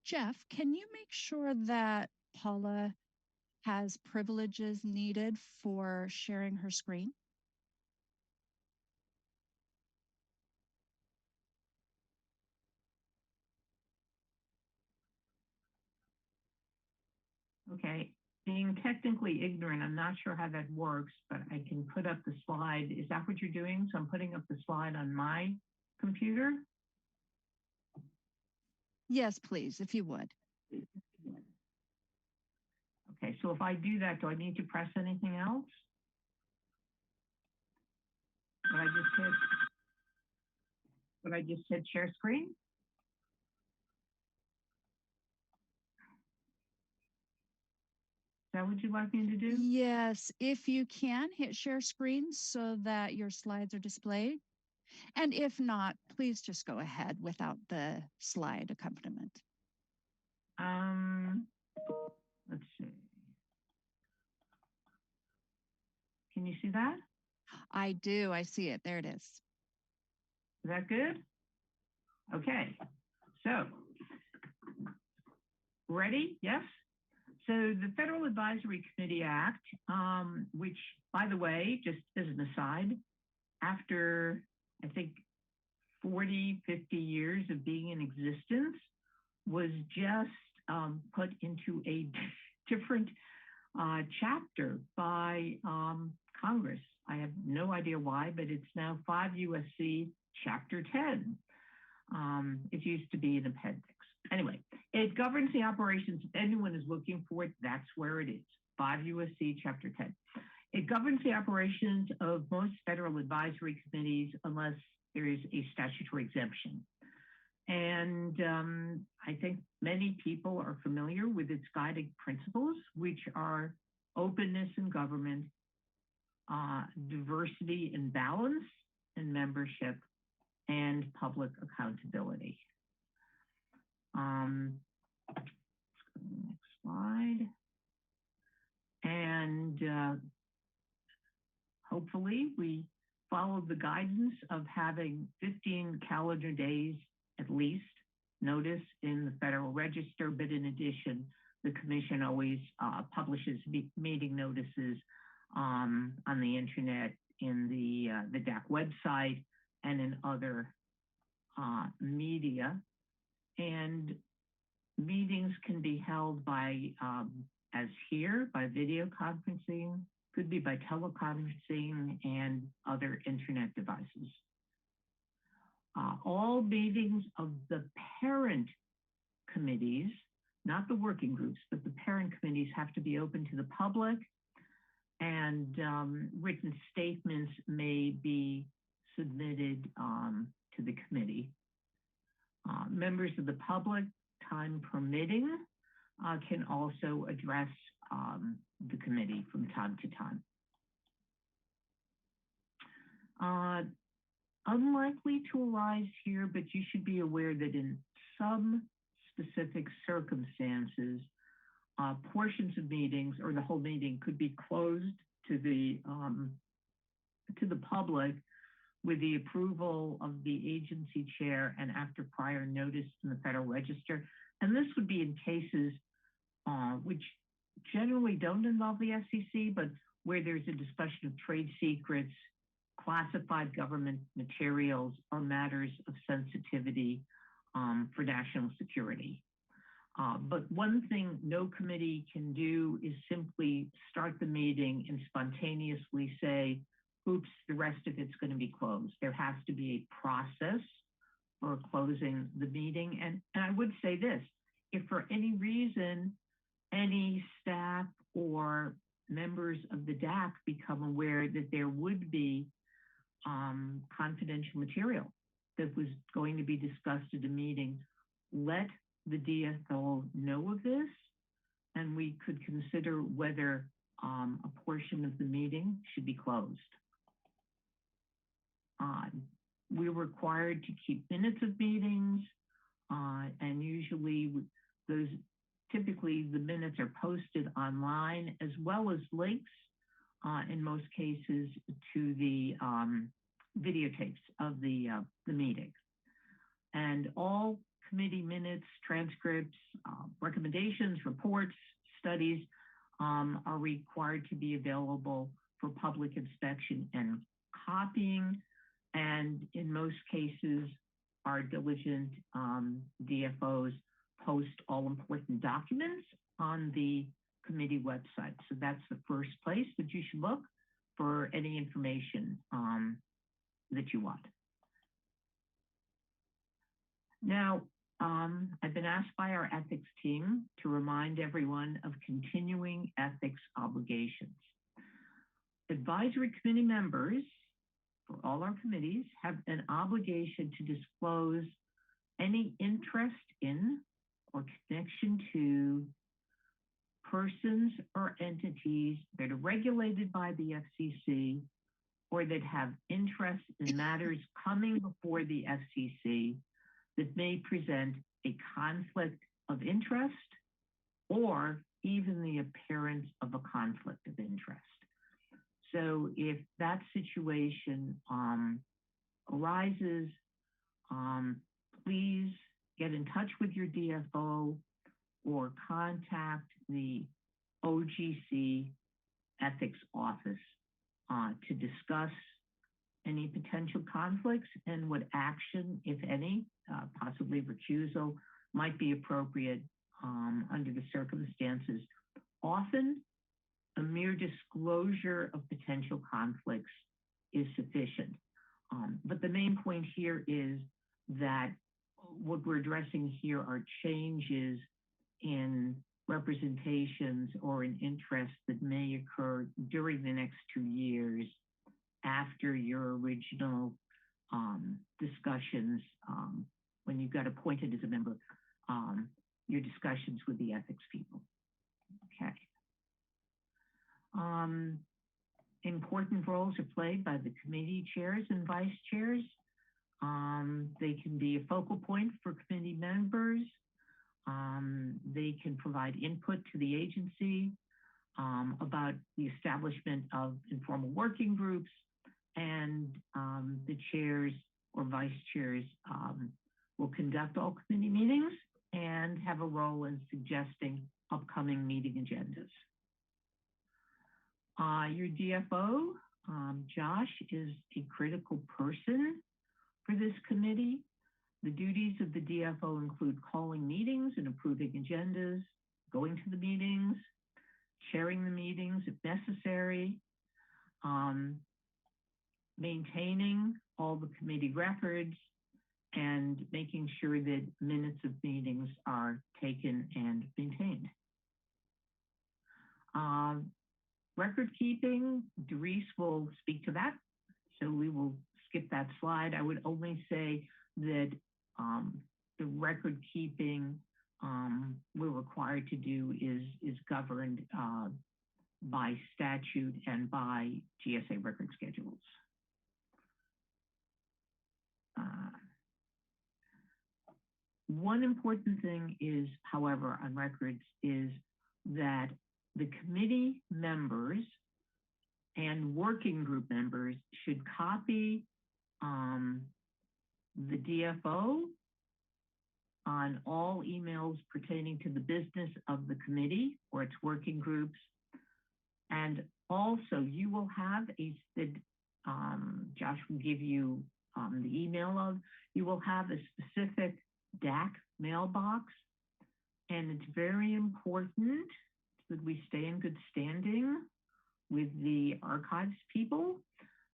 Jeff, can you make sure that Paula has privileges needed for sharing her screen? Okay, being technically ignorant, I'm not sure how that works, but I can put up the slide. Is that what you're doing? So I'm putting up the slide on my computer. Yes, please, if you would. Okay, so if I do that, do I need to press anything else? What I just hit share screen? Is that what you'd like me to do? Yes, if you can, hit share screen so that your slides are displayed. And if not, please just go ahead without the slide accompaniment. Let's see. Can you see that? I do, I see it, there it is. Is that good? Okay, so ready? Yes? So the Federal Advisory Committee Act, which, by the way, just as an aside, after I think 40, 50 years of being in existence, was just put into a different chapter by Congress. I have no idea why, but it's now 5 USC Chapter 10. It used to be an appendix. Anyway, it governs the operations. If anyone is looking for it, that's where it is, 5 USC Chapter 10. It governs the operations of most federal advisory committees unless there is a statutory exemption. And I think many people are familiar with its guiding principles, which are openness in government, diversity and balance in membership, and public accountability. Let's go to the next slide. And hopefully we followed the guidance of having 15 calendar days at least notice in the Federal Register, but in addition, the Commission always publishes meeting notices on the internet, in the DAC website, and in other media. And meetings can be held by, as here, by video conferencing, could be by teleconferencing and other internet devices. All meetings of the parent committees, not the working groups, but the parent committees have to be open to the public, and written statements may be submitted to the committee. Members of the public, time permitting, can also address the committee from time to time. Unlikely to arise here, but you should be aware that in some specific circumstances, portions of meetings or the whole meeting could be closed to the public with the approval of the agency chair and after prior notice in the Federal Register. And this would be in cases which generally don't involve the FCC, but where there's a discussion of trade secrets, classified government materials, or matters of sensitivity for national security. But one thing no committee can do is simply start the meeting and spontaneously say, oops, the rest of it's going to be closed. There has to be a process for closing the meeting. And I would say this, if for any reason, any staff or members of the DAC become aware that there would be confidential material that was going to be discussed at a meeting, let the DFO know of this, and we could consider whether a portion of the meeting should be closed. We're required to keep minutes of meetings, and usually typically the minutes are posted online, as well as links in most cases to the videotapes of the meeting. And all committee minutes, transcripts, recommendations, reports, studies are required to be available for public inspection and copying. And in most cases, our diligent DFOs post all important documents on the committee website. So that's the first place that you should look for any information that you want. Now, I've been asked by our ethics team to remind everyone of continuing ethics obligations. Advisory committee members for all our committees have an obligation to disclose any interest in or connection to persons or entities that are regulated by the FCC or that have interest in matters coming before the FCC that may present a conflict of interest or even the appearance of a conflict of interest. So if that situation arises, please get in touch with your DFO or contact the OGC ethics office to discuss any potential conflicts and what action, if any, possibly recusal, might be appropriate under the circumstances. Often, a mere disclosure of potential conflicts is sufficient. But the main point here is that what we're addressing here are changes in representations or in interests that may occur during the next 2 years after your original discussions, when you got appointed as a member, your discussions with the ethics people. Okay. Important roles are played by the committee chairs and vice chairs. They can be a focal point for committee members. They can provide input to the agency about the establishment of informal working groups, and the chairs or vice chairs will conduct all committee meetings and have a role in suggesting upcoming meeting agendas. Your DFO, Josh, is a critical person for this committee. The duties of the DFO include calling meetings and approving agendas, going to the meetings, chairing the meetings if necessary, maintaining all the committee records, and making sure that minutes of meetings are taken and maintained. Record keeping, Doris will speak to that, so we will skip that slide. I would only say that the record keeping we're required to do is governed by statute and by GSA record schedules. One important thing is, however, on records is that the committee members and working group members should copy the DFO on all emails pertaining to the business of the committee or its working groups. And also you will have Josh will give you the email of, you will have a specific DAC mailbox. And it's very important that we stay in good standing with the archives people.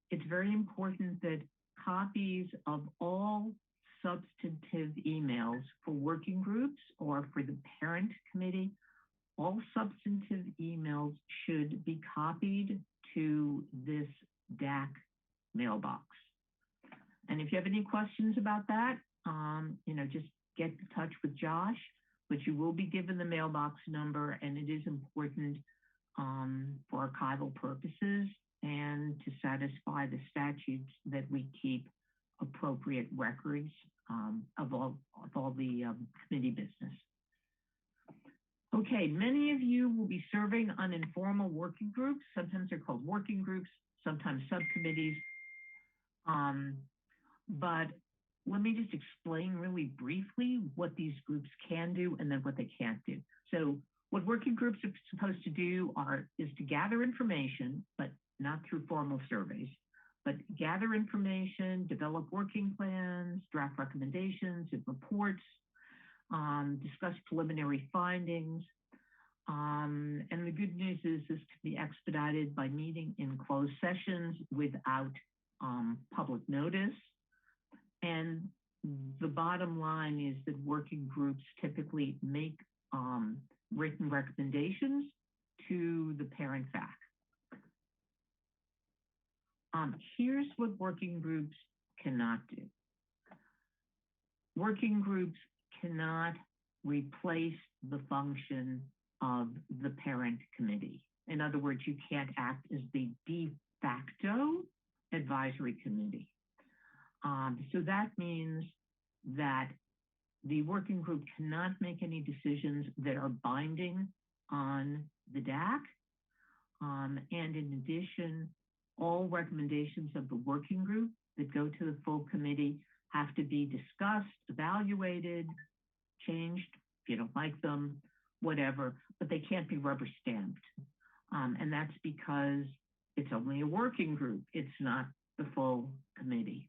It's very important that copies of all substantive emails for working groups or for the parent committee all substantive emails should be copied to this DAC mailbox. And if you have any questions about that, just get in touch with Josh, but you will be given the mailbox number, and it is important for archival purposes and to satisfy the statutes that we keep appropriate records of all the committee business. Okay, many of you will be serving on informal working groups. Sometimes they're called working groups, sometimes subcommittees. But let me just explain really briefly what these groups can do and then what they can't do. So what working groups are supposed to do is to gather information, but not through formal surveys, but gather information, develop working plans, draft recommendations and reports, discuss preliminary findings. And the good news is this can be expedited by meeting in closed sessions without public notice. And the bottom line is that working groups typically make written recommendations to the parent FAC. Here's what working groups cannot do. Working groups cannot replace the function of the parent committee. In other words, you can't act as the de facto advisory committee. So that means that the working group cannot make any decisions that are binding on the DAC. And in addition, all recommendations of the working group that go to the full committee have to be discussed, evaluated, changed if you don't like them, whatever, but they can't be rubber stamped. And that's because it's only a working group. It's not the full committee.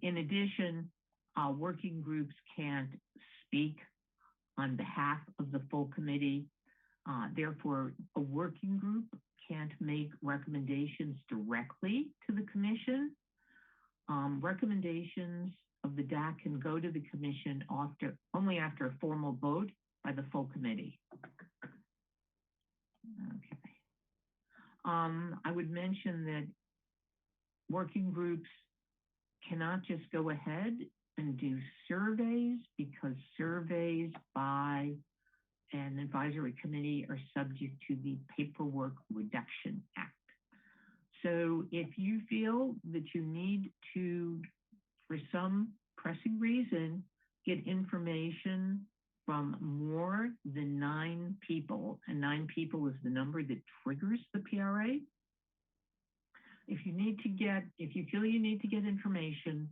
In addition, working groups can't speak on behalf of the full committee. Therefore, a working group can't make recommendations directly to the commission. Recommendations of the DAC can go to the commission only after a formal vote by the full committee. Okay. I would mention that working groups cannot just go ahead and do surveys because surveys by an advisory committee are subject to the Paperwork Reduction Act. So if you feel that you need to, for some pressing reason, get information from more than 9 people, and 9 people is the number that triggers the PRA. If you feel you need to get information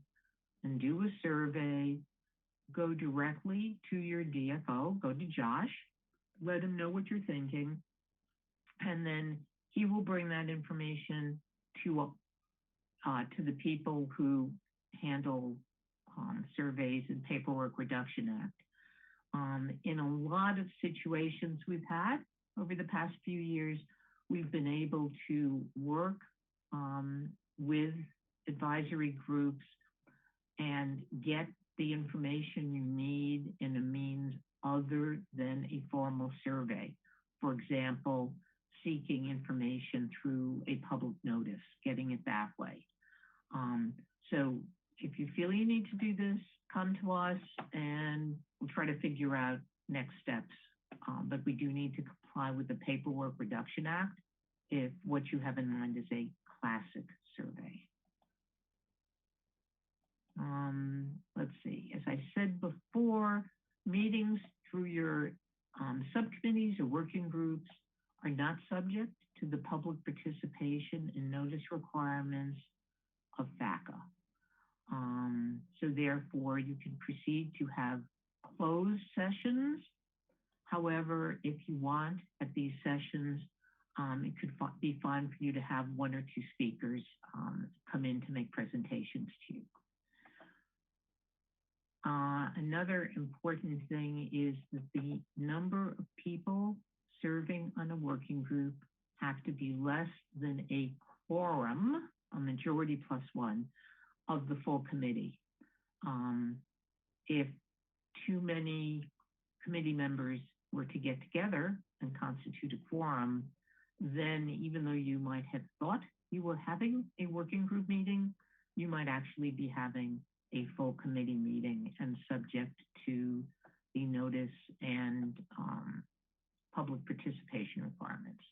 and do a survey, go directly to your DFO, go to Josh, let him know what you're thinking, and then he will bring that information to the people who handle surveys and Paperwork Reduction Act. In a lot of situations we've had over the past few years, we've been able to work with advisory groups and get the information you need in a means other than a formal survey. For example, seeking information through a public notice, getting it that way. So if you feel you need to do this, come to us and we'll try to figure out next steps. But we do need to comply with the Paperwork Reduction Act if what you have in mind is a classic survey. Let's see, as I said before, meetings through your subcommittees or working groups are not subject to the public participation and notice requirements of FACA. So therefore, you can proceed to have closed sessions. However, if you want at these sessions, it could be fine for you to have 1 or 2 speakers come in to make presentations to you. Another important thing is that the number of people serving on a working group have to be less than a quorum, a majority plus 1, of the full committee. If too many committee members were to get together and constitute a quorum, then even though you might have thought you were having a working group meeting, you might actually be having a full committee meeting and subject to the notice and public participation requirements.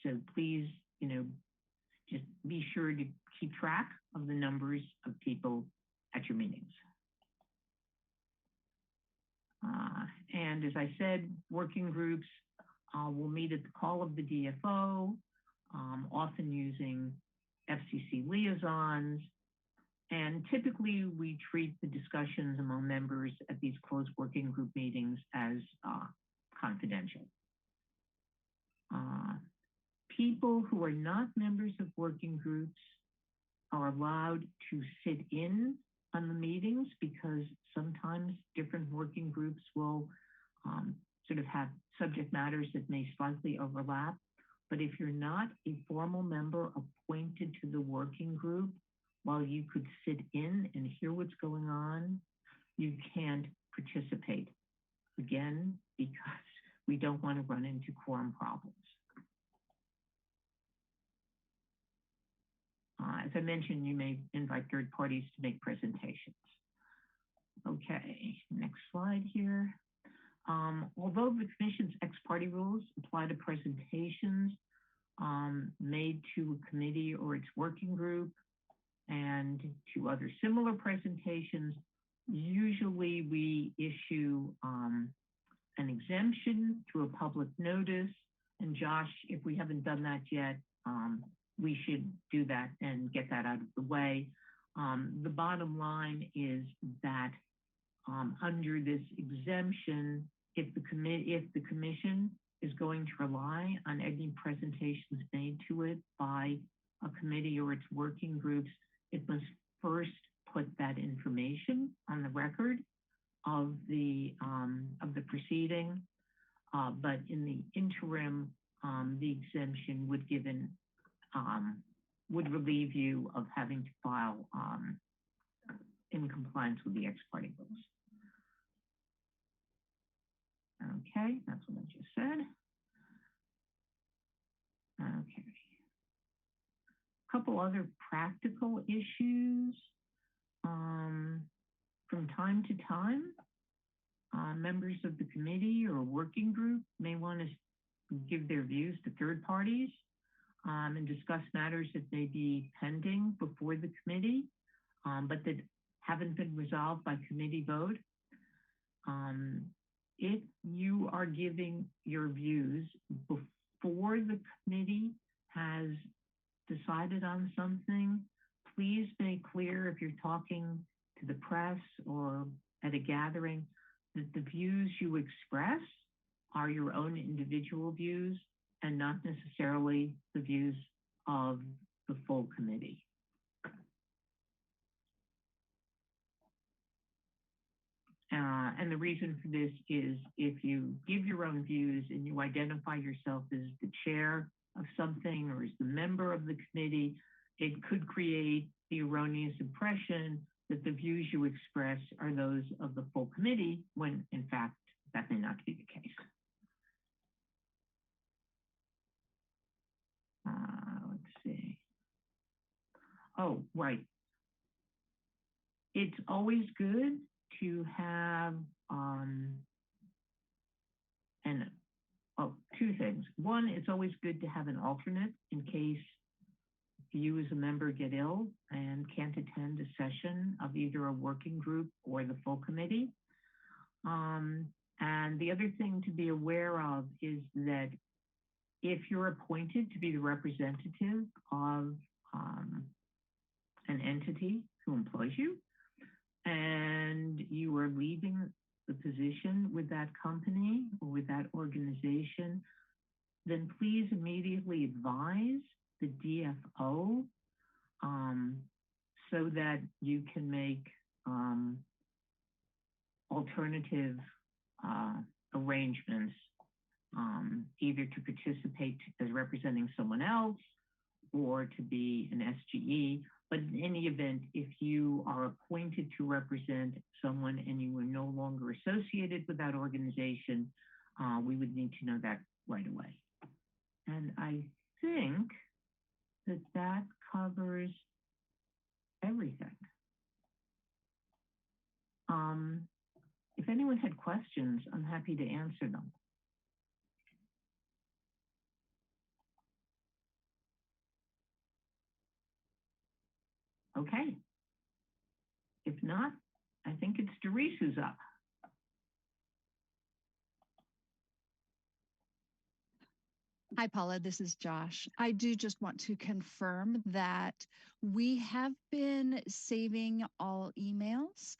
So please, just be sure to keep track of the numbers of people at your meetings. And as I said, working groups will meet at the call of the DFO, often using FCC liaisons. And typically we treat the discussions among members at these closed working group meetings as confidential. People who are not members of working groups are allowed to sit in on the meetings because sometimes different working groups will sort of have subject matters that may slightly overlap. But if you're not a formal member appointed to the working group, while you could sit in and hear what's going on, you can't participate. Again, because we don't want to run into quorum problems. As I mentioned, you may invite third parties to make presentations. Okay, next slide here. Although the Commission's ex parte rules apply to presentations made to a committee or its working group and to other similar presentations, usually we issue an exemption through a public notice. And Josh, if we haven't done that yet, we should do that and get that out of the way. The bottom line is that under this exemption, if the commission is going to rely on any presentations made to it by a committee or its working groups, it must first put that information on the record of the proceeding. But in the interim, the exemption would relieve you of having to file in compliance with the ex parte rules. Okay, that's what I just said. Okay. A couple other practical issues. From time to time, members of the committee or working group may want to give their views to third parties and discuss matters that may be pending before the committee, but that haven't been resolved by committee vote. If you are giving your views before the committee has decided on something, please make clear if you're talking to the press or at a gathering that the views you express are your own individual views and not necessarily the views of the full committee. And the reason for this is if you give your own views and you identify yourself as the chair of something or as the member of the committee, it could create the erroneous impression that the views you express are those of the full committee, when in fact that may not be the case. Let's see. Oh, right. It's always good to have two things. One, it's always good to have an alternate in case you as a member get ill and can't attend a session of either a working group or the full committee. And the other thing to be aware of is that if you're appointed to be the representative of an entity who employs you, and you are leaving the position with that company or with that organization, then please immediately advise the DFO so that you can make alternative arrangements, either to participate as representing someone else or to be an SGE. But in any event, if you are appointed to represent someone and you are no longer associated with that organization, we would need to know that right away. And I think that that covers everything. If anyone had questions, I'm happy to answer them. Okay. If not, I think it's Doris who's up. Hi, Paula. This is Josh. I do just want to confirm that we have been saving all emails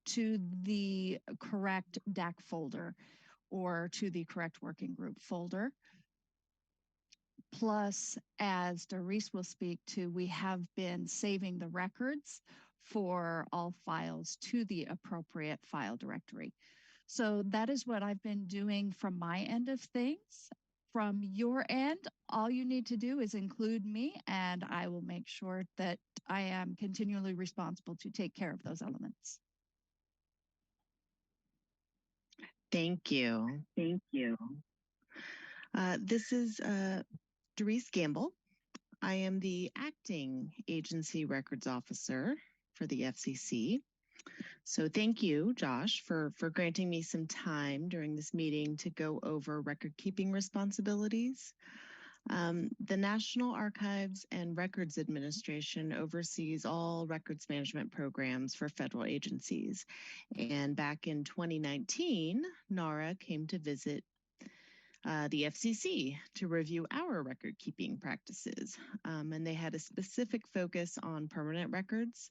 to the correct DAC folder or to the correct working group folder. Plus, as Doris will speak to, we have been saving the records for all files to the appropriate file directory. So that is what I've been doing from my end of things. From your end, all you need to do is include me, and I will make sure that I am continually responsible to take care of those elements. Thank you. Thank you. This is Doris Gamble. I am the acting agency records officer for the FCC. So thank you, Josh, for granting me some time during this meeting to go over record keeping responsibilities. The National Archives and Records Administration oversees all records management programs for federal agencies. And back in 2019, NARA came to visit the FCC to review our record keeping practices. And they had a specific focus on permanent records.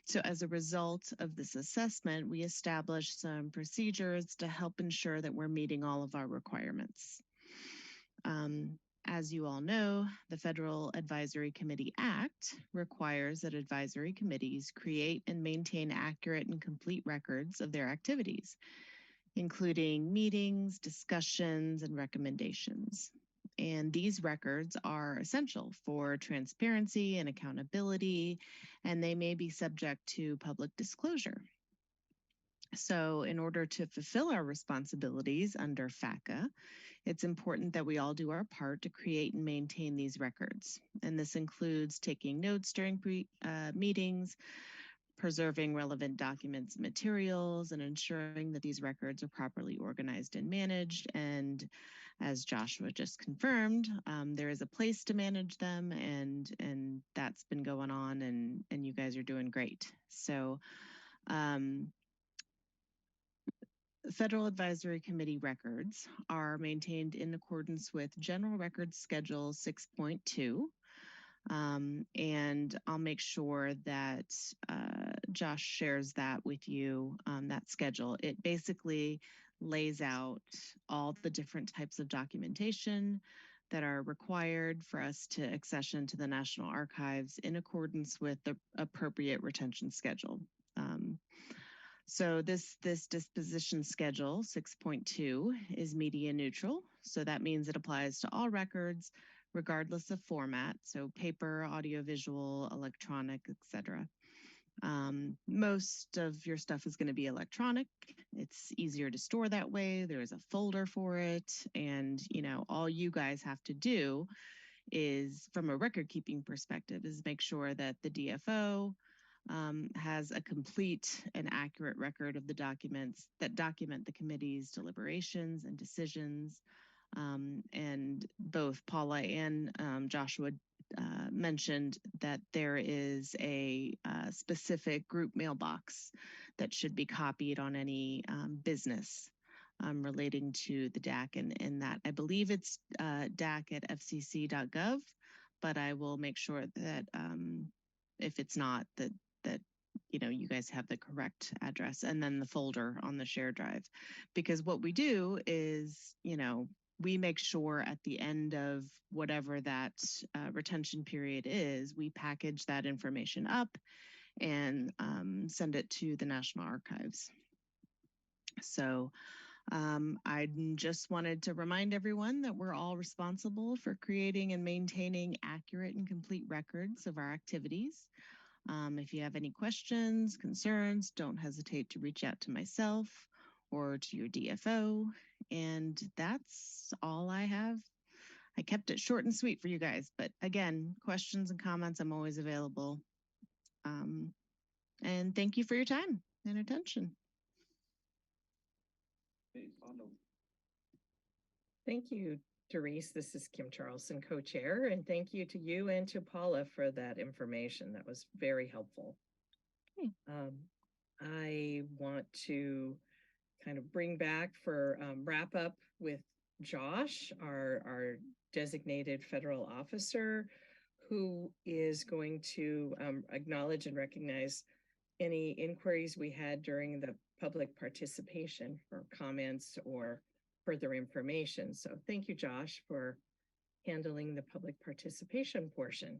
So as a result of this assessment, we established some procedures to help ensure that we're meeting all of our requirements. As you all know, the Federal Advisory Committee Act requires that advisory committees create and maintain accurate and complete records of their activities, including meetings, discussions, and recommendations. And these records are essential for transparency and accountability, and they may be subject to public disclosure. So in order to fulfill our responsibilities under FACA, it's important that we all do our part to create and maintain these records. And this includes taking notes during meetings, preserving relevant documents and materials, and ensuring that these records are properly organized and managed. And as Joshua just confirmed, there is a place to manage them, and that's been going on, and you guys are doing great. So Federal Advisory Committee records are maintained in accordance with General Records Schedule 6.2. And I'll make sure that Josh shares that with you, that schedule. It basically lays out all the different types of documentation that are required for us to accession to the National Archives in accordance with the appropriate retention schedule. So this disposition schedule 6.2 is media neutral. So that means it applies to all records, regardless of format. So paper, audiovisual, electronic, etc. Most of your stuff is going to be electronic. It's easier to store that way. There's a folder for it. And, all you guys have to do is, from a record keeping perspective, is make sure that the DFO has a complete and accurate record of the documents that document the committee's deliberations and decisions. And both Paula and Joshua mentioned that there is a specific group mailbox that should be copied on any business relating to the DAC, and that I believe it's DAC at fcc.gov, but I will make sure that if it's not, that you guys have the correct address, and then the folder on the share drive. Because what we do is, we make sure at the end of whatever that retention period is, we package that information up and send it to the National Archives. So I just wanted to remind everyone that we're all responsible for creating and maintaining accurate and complete records of our activities. If you have any questions, concerns, don't hesitate to reach out to myself or to your DFO. And that's all I have. I kept it short and sweet for you guys, but again, questions and comments, I'm always available. And thank you for your time and attention. Thank you, Therese. This is Kim Charlson, co-chair, and thank you to you and to Paula for that information. That was very helpful. Okay. I want to kind of bring back for wrap up with Josh, our designated federal officer, who is going to acknowledge and recognize any inquiries we had during the public participation for comments or further information. So thank you, Josh, for handling the public participation portion.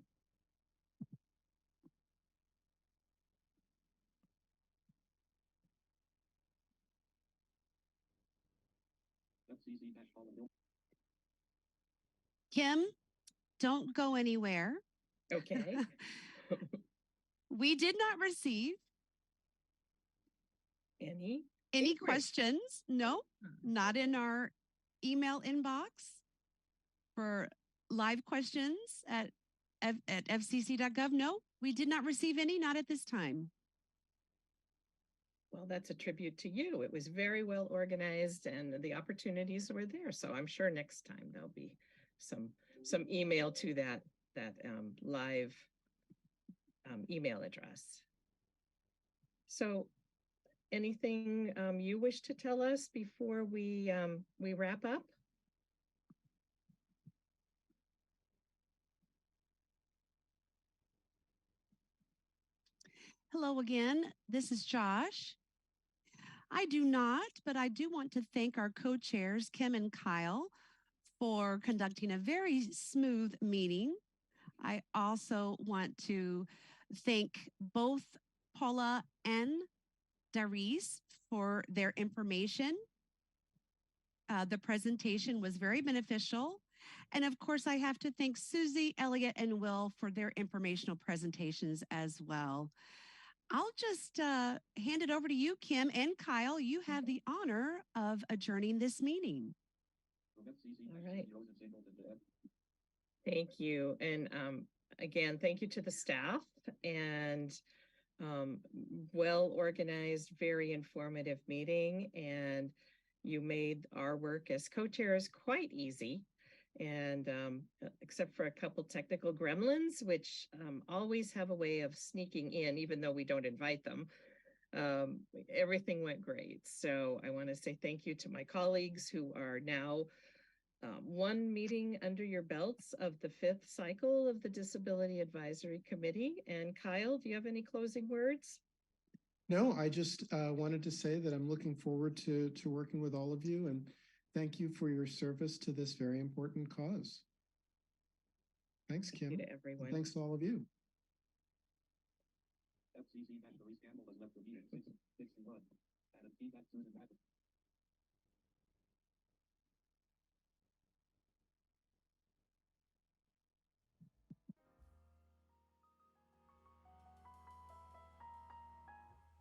Kim, don't go anywhere. Okay. We did not receive any questions. No, not in our email inbox for live questions at fcc.gov. No, we did not receive any, not at this time. Well, that's a tribute to you. It was very well organized and the opportunities were there. So I'm sure next time there'll be some email to that live email address. So anything you wish to tell us before we wrap up? Hello again, this is Josh. I do not, but I do want to thank our co-chairs, Kim and Kyle, for conducting a very smooth meeting. I also want to thank both Paula and Darice for their information. The presentation was very beneficial. And of course, I have to thank Susie, Elliot, and Will for their informational presentations as well. I'll just hand it over to you, Kim and Kyle. You have the honor of adjourning this meeting. All right. Thank you. And again, thank you to the staff and well-organized, very informative meeting. And you made our work as co-chairs quite easy. And except for a couple technical gremlins, which always have a way of sneaking in, even though we don't invite them, everything went great. So I want to say thank you to my colleagues who are now one meeting under your belts of the 5th cycle of the Disability Advisory Committee. And Kyle, do you have any closing words? No, I just wanted to say that I'm looking forward to working with all of you, and thank you for your service to this very important cause. Thanks, Kim. Thank you to everyone. And thanks to all of you. FCC National Scandal has left the meeting.